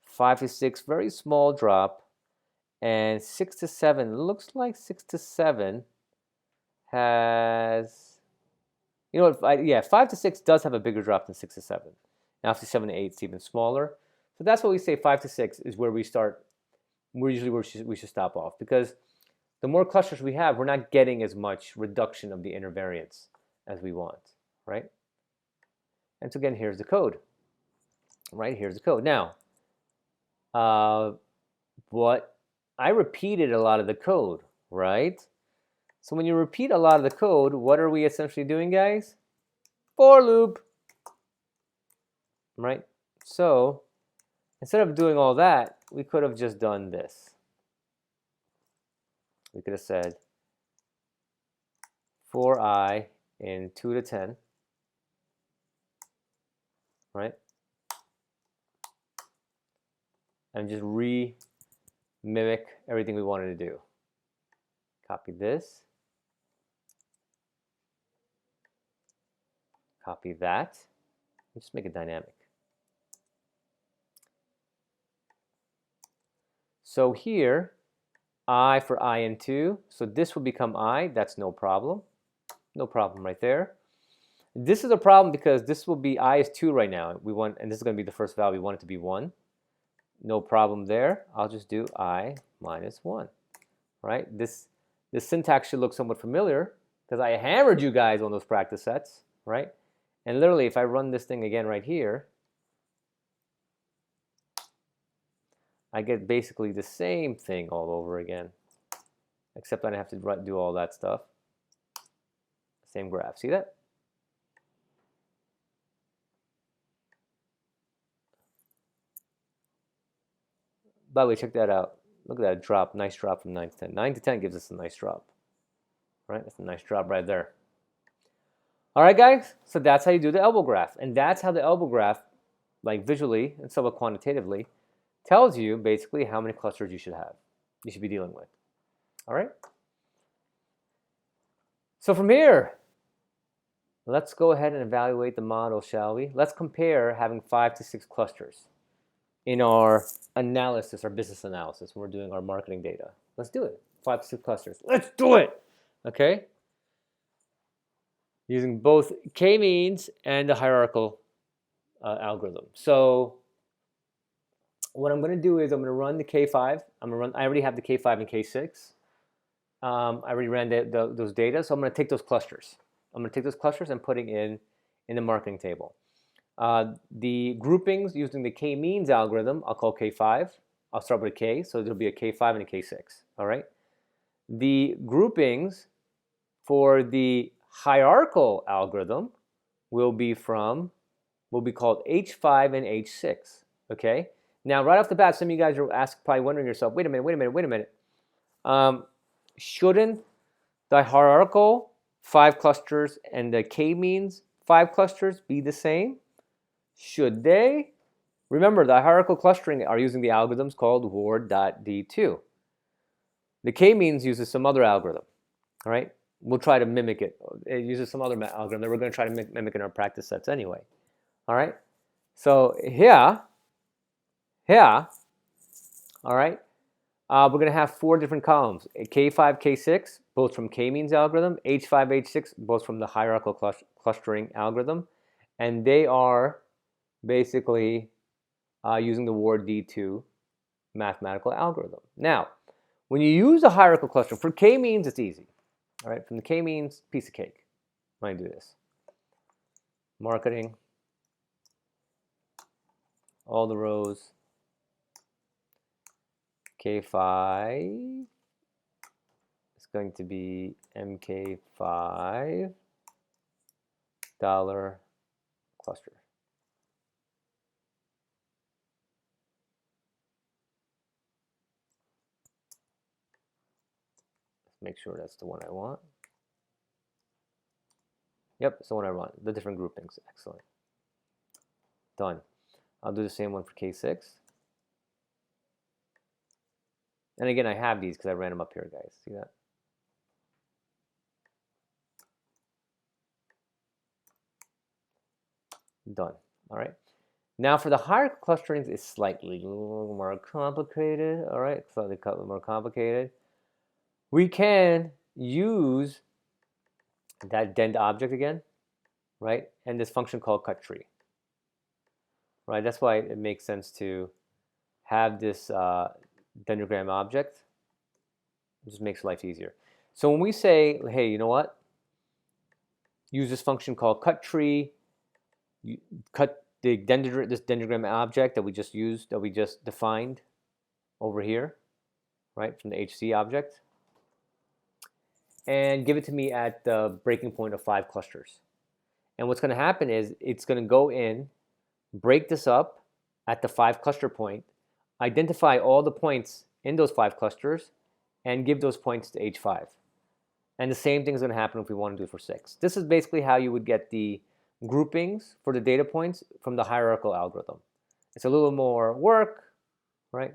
5 to 6, very small drop. And 6 to 7, looks like 6 to 7 has, you know what, yeah, 5 to 6 does have a bigger drop than 6 to 7. Now, 7 to 8 is even smaller. So that's what we say 5 to 6 is where we start. We're usually where we should stop off, because the more clusters we have, we're not getting as much reduction of the inner variance as we want, right? And so again, here's the code, right? Here's the code. Now, what I repeated a lot of the code, right? So when you repeat a lot of the code, what are we essentially doing, guys? For loop, right? So instead of doing all that, we could have just done this. We could have said for I in 2 to 10, right? And just mimic everything we wanted to do. Copy this. Copy that. And just make it dynamic. So here, I for I in 2. So this will become I. That's no problem. No problem right there. This is a problem because this will be I is 2 right now. We want, and this is going to be the first value. We want it to be 1. No problem there. I'll just do I minus 1. Right? This syntax should look somewhat familiar because I hammered you guys on those practice sets, right? And literally, if I run this thing again right here, I get basically the same thing all over again, except I don't have to do all that stuff. Same graph. See that? By the way, check that out. Look at that drop. Nice drop from 9 to 10. 9 to 10 gives us a nice drop. Right? That's a nice drop right there. All right, guys. So that's how you do the elbow graph. And that's how the elbow graph, like visually and somewhat quantitatively, tells you basically how many clusters you should have, you should be dealing with. All right? So from here, let's go ahead and evaluate the model, shall we? Let's compare having 5 to 6 clusters in our analysis, our business analysis, when we're doing our marketing data. Let's do it. 5 to 6 clusters. Let's do it. Okay? Using both k-means and the hierarchical algorithm. So what I'm going to do is I'm going to run the K5. I already have the K5 and K6. I already ran those data, so I'm going to take those clusters. I'm going to take those clusters and putting in the marketing table. The groupings using the k-means algorithm, I'll call K5. I'll start with a K, so there'll be a K5 and a K6. All right. The groupings for the hierarchical algorithm will be called H5 and H6. Okay. Now, right off the bat, some of you guys are probably wondering yourself, wait a minute. Shouldn't the hierarchical 5 clusters and the k-means 5 clusters be the same? Should they? Remember, the hierarchical clustering are using the algorithms called Ward.D2. The k-means uses some other algorithm. All right? We'll try to mimic it. It uses some other algorithm that we're going to try to mimic in our practice sets anyway. All right? So here, all right, we're going to have 4 different columns. K5, K6, both from k-means algorithm. H5, H6, both from the hierarchical clustering algorithm. And they are basically using the Ward-D2 mathematical algorithm. Now, when you use a hierarchical clustering, for k-means, it's easy. All right, from the k-means, piece of cake. I'm going to do this. Marketing, all the rows. K5 is going to be MK5 dollar cluster. Let's make sure that's the one I want. Yep, it's the one I want. The different groupings. Excellent. Done. I'll do the same one for K6. And again, I have these because I ran them up here, guys. See that? Done. All right. Now for the hierarchical clusterings, it's slightly more complicated. All right, slightly more complicated. We can use that dend object again, right? And this function called cut tree, right? That's why it makes sense to have this dendrogram object. It just makes life easier. So when we say, hey, you know what? Use this function called cut tree. You cut this dendrogram object that we just used, that we just defined over here, right, from the HC object, and give it to me at the breaking point of 5 clusters. And what's going to happen is it's going to go in, break this up at the 5 cluster point, identify all the points in those 5 clusters, and give those points to H5. And the same thing is going to happen if we want to do it for 6. This is basically how you would get the groupings for the data points from the hierarchical algorithm. It's a little more work, right?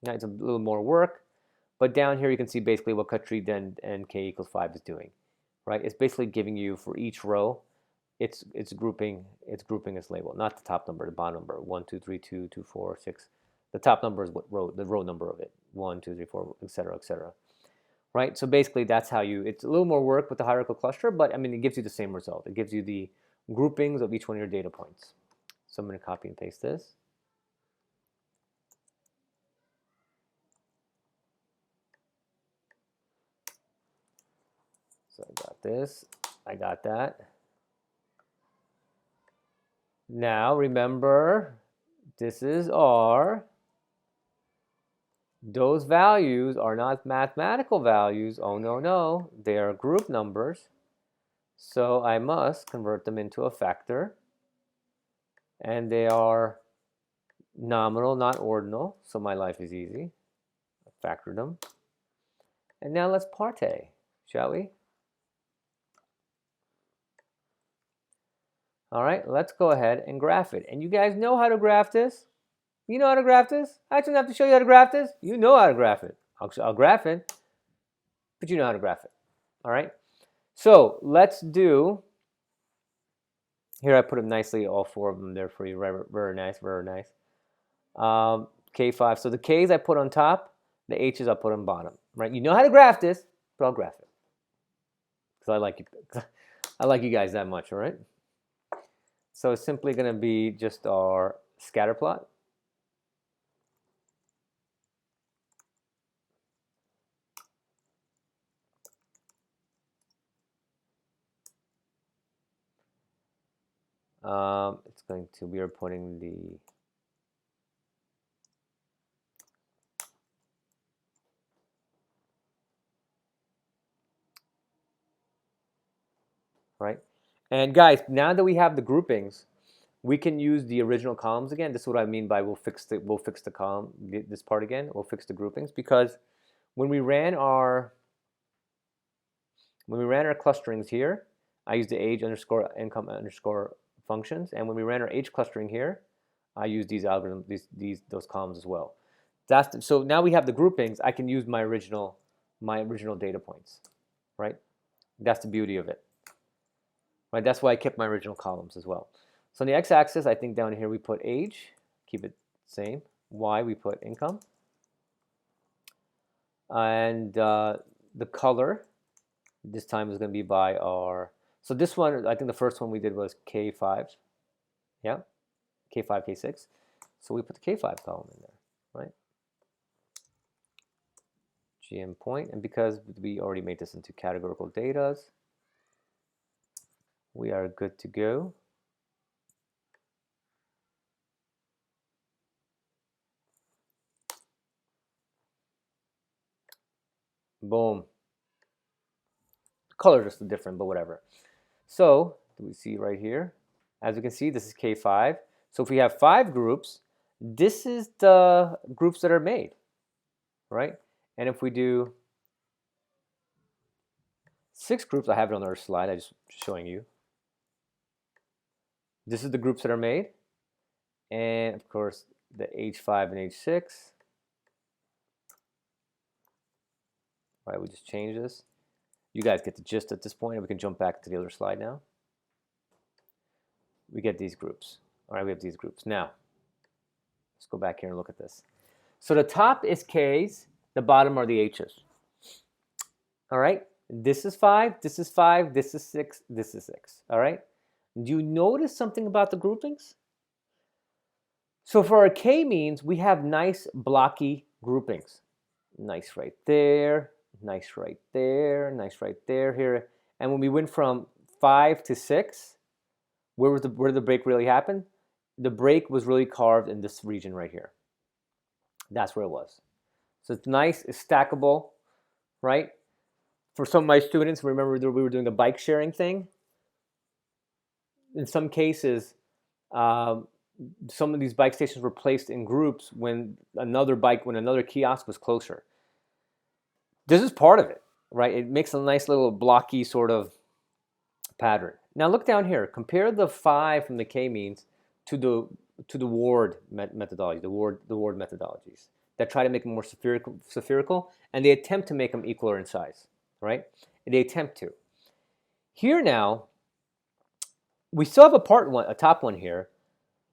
Now it's a little more work, but down here you can see basically what cut tree then and k equals 5 is doing, right? It's basically giving you for each row, it's grouping its label, not the top number, the bottom number, 1, 2, 3, 2, 2, 4, 6. The top number is what the row number of it, 1, 2, 3, 4, etc., etc. Right? So basically that's how it's a little more work with the hierarchical cluster, but I mean, it gives you the same result. It gives you the groupings of each one of your data points. So I'm going to copy and paste this. So I got this, I got that. Now remember, this is R. Those values are not mathematical values. Oh, no, no. They are group numbers. So I must convert them into a factor. And they are nominal, not ordinal. So my life is easy. I factored them. And now let's partay, shall we? All right, let's go ahead and graph it. And you guys know how to graph this? You know how to graph this? I shouldn't have to show you how to graph this. You know how to graph it. I'll graph it, but you know how to graph it. All right? So let's do, here I put them nicely, all 4 of them there for you. Very nice, very nice. K5. So the K's I put on top, the H's I put on bottom. Right? You know how to graph this, but I'll graph it. Because I like you guys that much, all right? So it's simply going to be just our scatter plot. It's going to, we are putting the, right? And guys, now that we have the groupings, we can use the original columns again. This is what I mean by we'll fix the column, this part again. We'll fix the groupings because when we ran our clusterings here, I used the age underscore income underscore functions, and when we ran our age clustering here, I used these algorithms, those columns as well. So now we have the groupings. I can use my original data points, right? That's the beauty of it, right? That's why I kept my original columns as well. So on the x-axis, I think down here we put age, keep it same. Y we put income, and the color this time is going to be by our. So this one, I think the first one we did was K5, yeah, K5, K6. So we put the K5 column in there, right? GM point, and because we already made this into categorical data, we are good to go. Boom. Colors are still different, but whatever. So do we see right here? As you can see, this is K5. So if we have 5 groups, this is the groups that are made, right? And if we do 6 groups, I have it on our slide, I'm just showing you. This is the groups that are made. And of course, the H5 and H6. All right, we just change this. You guys get the gist at this point, and we can jump back to the other slide now. We get these groups. All right, we have these groups. Now, let's go back here and look at this. So the top is K's, the bottom are the H's. All right, this is 5, this is 5, this is 6, this is 6. All right, do you notice something about the groupings? So for our K-means, we have nice blocky groupings. Nice right there, nice right there, nice right there, here. And when we went from 5 to 6, where did the break really happen? The break was really carved in this region right here. That's where it was. So it's nice, it's stackable, right? For some of my students, remember we were doing the bike sharing thing. In some cases, some of these bike stations were placed in groups when another kiosk was closer. This is part of it, right? It makes a nice little blocky sort of pattern. Now look down here. Compare the 5 from the K-means to the Ward methodology, the Ward methodologies that try to make them more spherical, and they attempt to make them equal in size, right? They attempt to. Here now, we still have a top one here,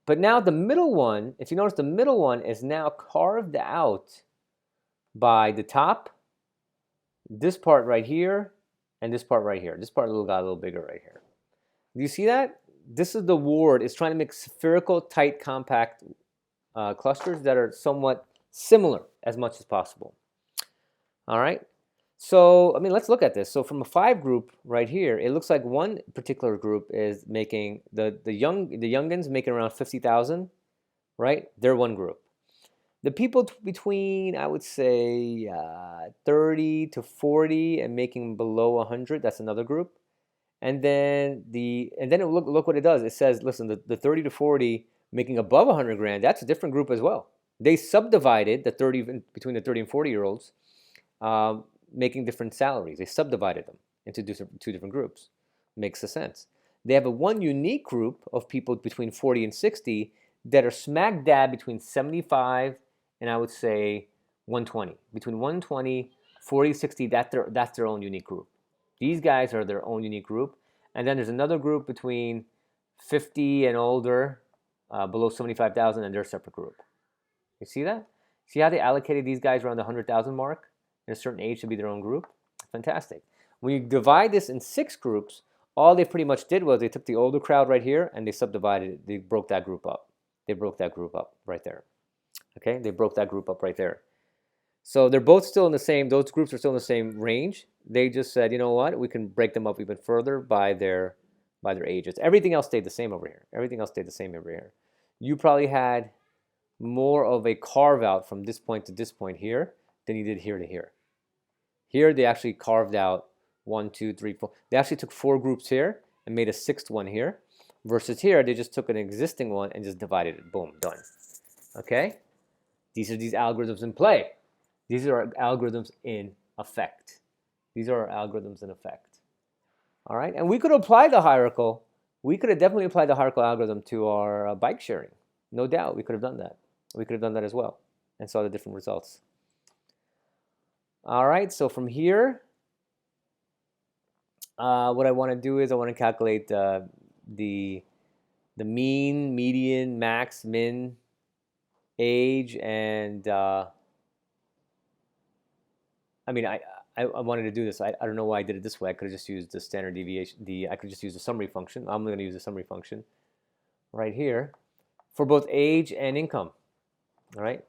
but now the middle one, if you notice, the middle one is now carved out by the top, this part right here, and this part right here. This part got a little bigger right here. Do you see that? This is the Ward. It's trying to make spherical, tight, compact clusters that are somewhat similar as much as possible. All right. So, I mean, let's look at this. So from a 5 group right here, it looks like one particular group is making, the youngins making around 50,000, right? They're one group. The people between, I would say, 30 to 40 and making below 100, that's another group. And then look what it does. It says, listen, the 30 to 40 making above 100 grand, that's a different group as well. They subdivided the 30 between the 30 and 40-year-olds, making different salaries. They subdivided them into 2 different groups. Makes sense. They have one unique group of people between 40 and 60 that are smack dab between 75 and I would say 120. Between 120, 40, 60, that's their own unique group. These guys are their own unique group. And then there's another group between 50 and older, below 75,000, and they're a separate group. You see that? See how they allocated these guys around the 100,000 mark? In a certain age to be their own group? Fantastic. When you divide this in 6 groups, all they pretty much did was they took the older crowd right here and they subdivided it. They broke that group up. They broke that group up right there. Okay, they broke that group up right there. So they're both still in the same, those groups are still in the same range. They just said, you know what, we can break them up even further by their ages. Everything else stayed the same over here. Everything else stayed the same over here. You probably had more of a carve out from this point to this point here than you did here to here. Here they actually carved out 1, 2, 3, 4. They actually took 4 groups here and made a 6th one here. Versus here, they just took an existing one and just divided it. Boom, done. Okay? These are these algorithms in play. These are algorithms in effect. These are our algorithms in effect. All right? And we could apply the hierarchical. We could have definitely applied the hierarchical algorithm to our bike sharing. No doubt, we could have done that. We could have done that as well and saw the different results. All right, so from here, what I want to do is I want to calculate the mean, median, max, min, age, and I mean, I wanted to do this. I don't know why I did it this way. I could have just used the standard deviation. I could just use the summary function. I'm going to use the summary function right here for both age and income. All right.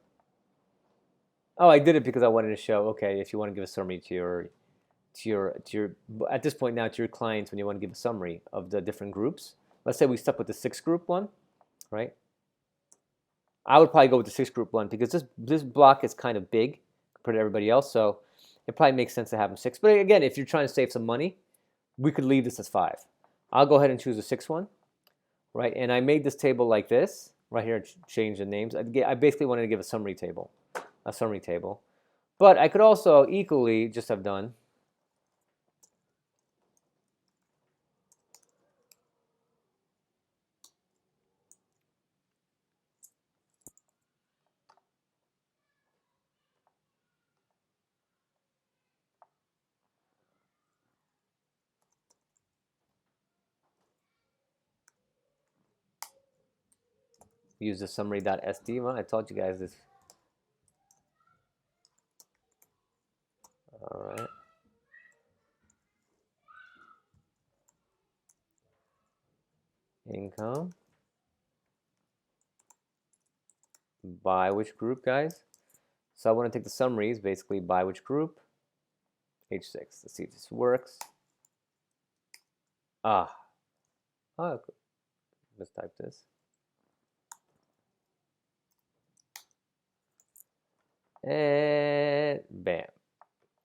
Oh, I did it because I wanted to show. Okay, if you want to give a summary to your at this point now to your clients, when you want to give a summary of the different groups. Let's say we stuck with the 6 group one, right? I would probably go with the 6 group one because this block is kind of big compared to everybody else, so it probably makes sense to have them 6. But again, if you're trying to save some money, we could leave this as 5. I'll go ahead and choose the 6th one, right? And I made this table like this, right here, change the names. I basically wanted to give a summary table. But I could also equally just have done use the summary.sd. Well, I taught you guys this. All right. Income. By which group, guys? So I want to take the summaries, basically by which group? H6. Let's see if this works. Oh, let's type this. And bam.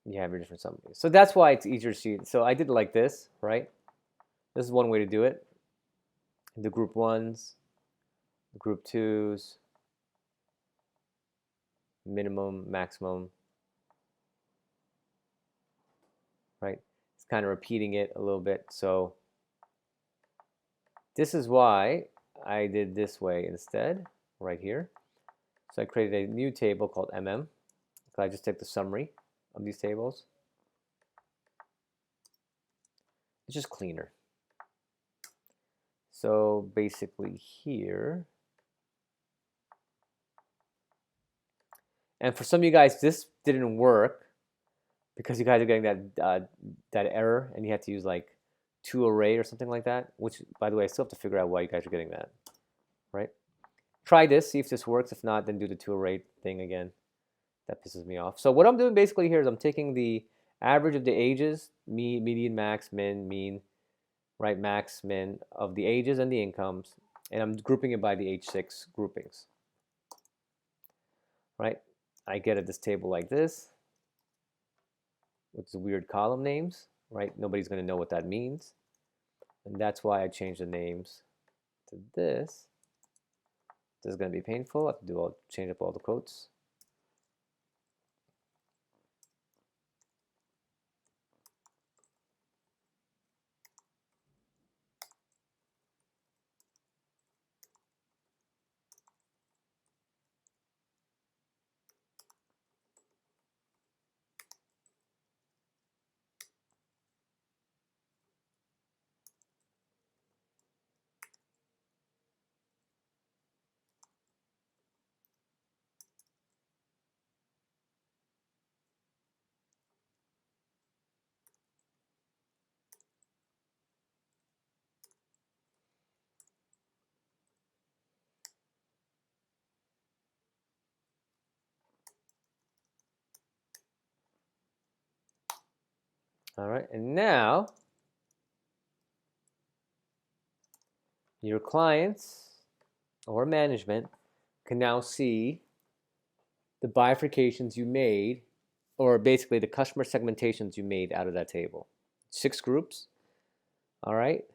You have your different summaries. So that's why it's easier to see. So I did it like this, right? This is one way to do it. The group 1s, the group 2s, minimum, maximum, right? It's kind of repeating it a little bit. So this is why I did this way instead, right here. So I created a new table called MM. So I just take the summary of these tables. It's just cleaner. So basically here, and for some of you guys, this didn't work because you guys are getting that error, and you have to use like 2array or something like that. Which, by the way, I still have to figure out why you guys are getting that, right? Try this, see if this works. If not, then do the 2array thing again. That pisses me off. So what I'm doing basically here is I'm taking the average of the ages, median, max, min, mean, right, max, min of the ages and the incomes, and I'm grouping it by the H6 groupings, right? I get at this table like this, with the weird column names, right? Nobody's going to know what that means, and that's why I changed the names to this. This is going to be painful. I have to change up all the quotes. All right, and now your clients or management can now see the bifurcations you made, or basically the customer segmentations you made out of that table. 6 groups, all right?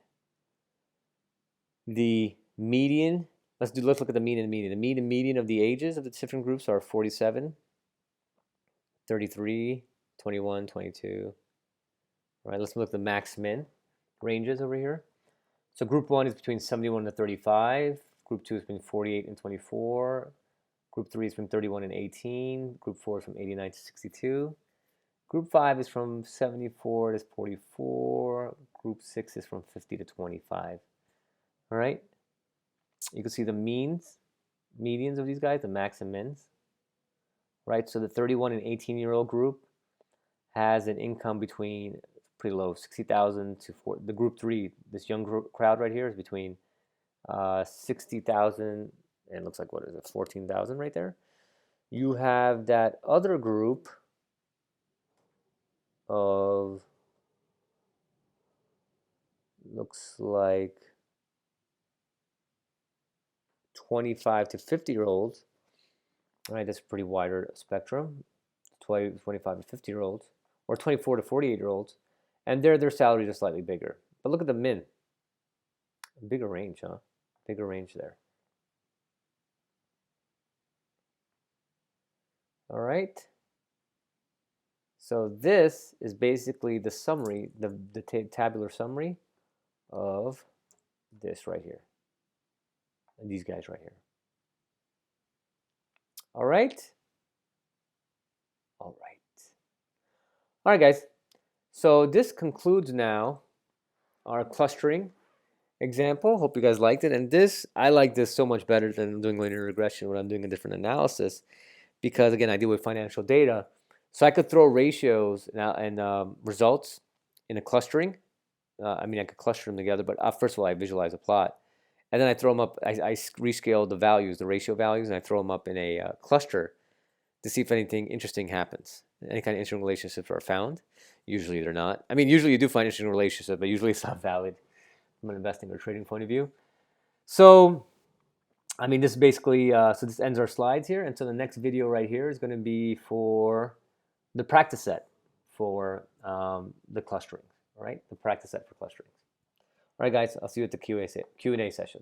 The median, let's look at the mean and median. The mean and median of the ages of the different groups are 47, 33, 21, 22. All right, let's look at the max min ranges over here. So group 1 is between 71 and 35. Group 2 is between 48 and 24. Group 3 is from 31 and 18. Group 4 is from 89 to 62. Group 5 is from 74 to 44. Group 6 is from 50 to 25. All right? You can see the medians of these guys, the max and mins. Right? So the 31 and 18-year-old group has an income between pretty low, 60,000 to 40. The group 3, this young crowd right here is between 60,000 and it looks like, what is it, 14,000 right there. You have that other group of, looks like 25 to 50-year-olds. All right, that's a pretty wider spectrum. 25 to 50-year-olds, or 24 to 48-year-olds, And their salaries are slightly bigger. But look at the min. Bigger range, huh? Bigger range there. All right. So this is basically the summary, the tabular summary of this right here. And these guys right here. All right. All right. All right, guys. So this concludes now our clustering example. Hope you guys liked it. And this, I like this so much better than doing linear regression when I'm doing a different analysis, because again, I deal with financial data. So I could throw ratios and results in a clustering. I mean, I could cluster them together, but first of all, I visualize a plot. And then I throw them up, I rescale the values, the ratio values, and I throw them up in a cluster to see if anything interesting happens. Any kind of interesting relationships are found. Usually they're not. I mean, usually you do find interesting relationships, but usually it's not valid from an investing or trading point of view. So, I mean, this is basically, so this ends our slides here. And so the next video right here is going to be for the practice set for the clustering, all right? The practice set for clustering. All right, guys, I'll see you at the Q&A session.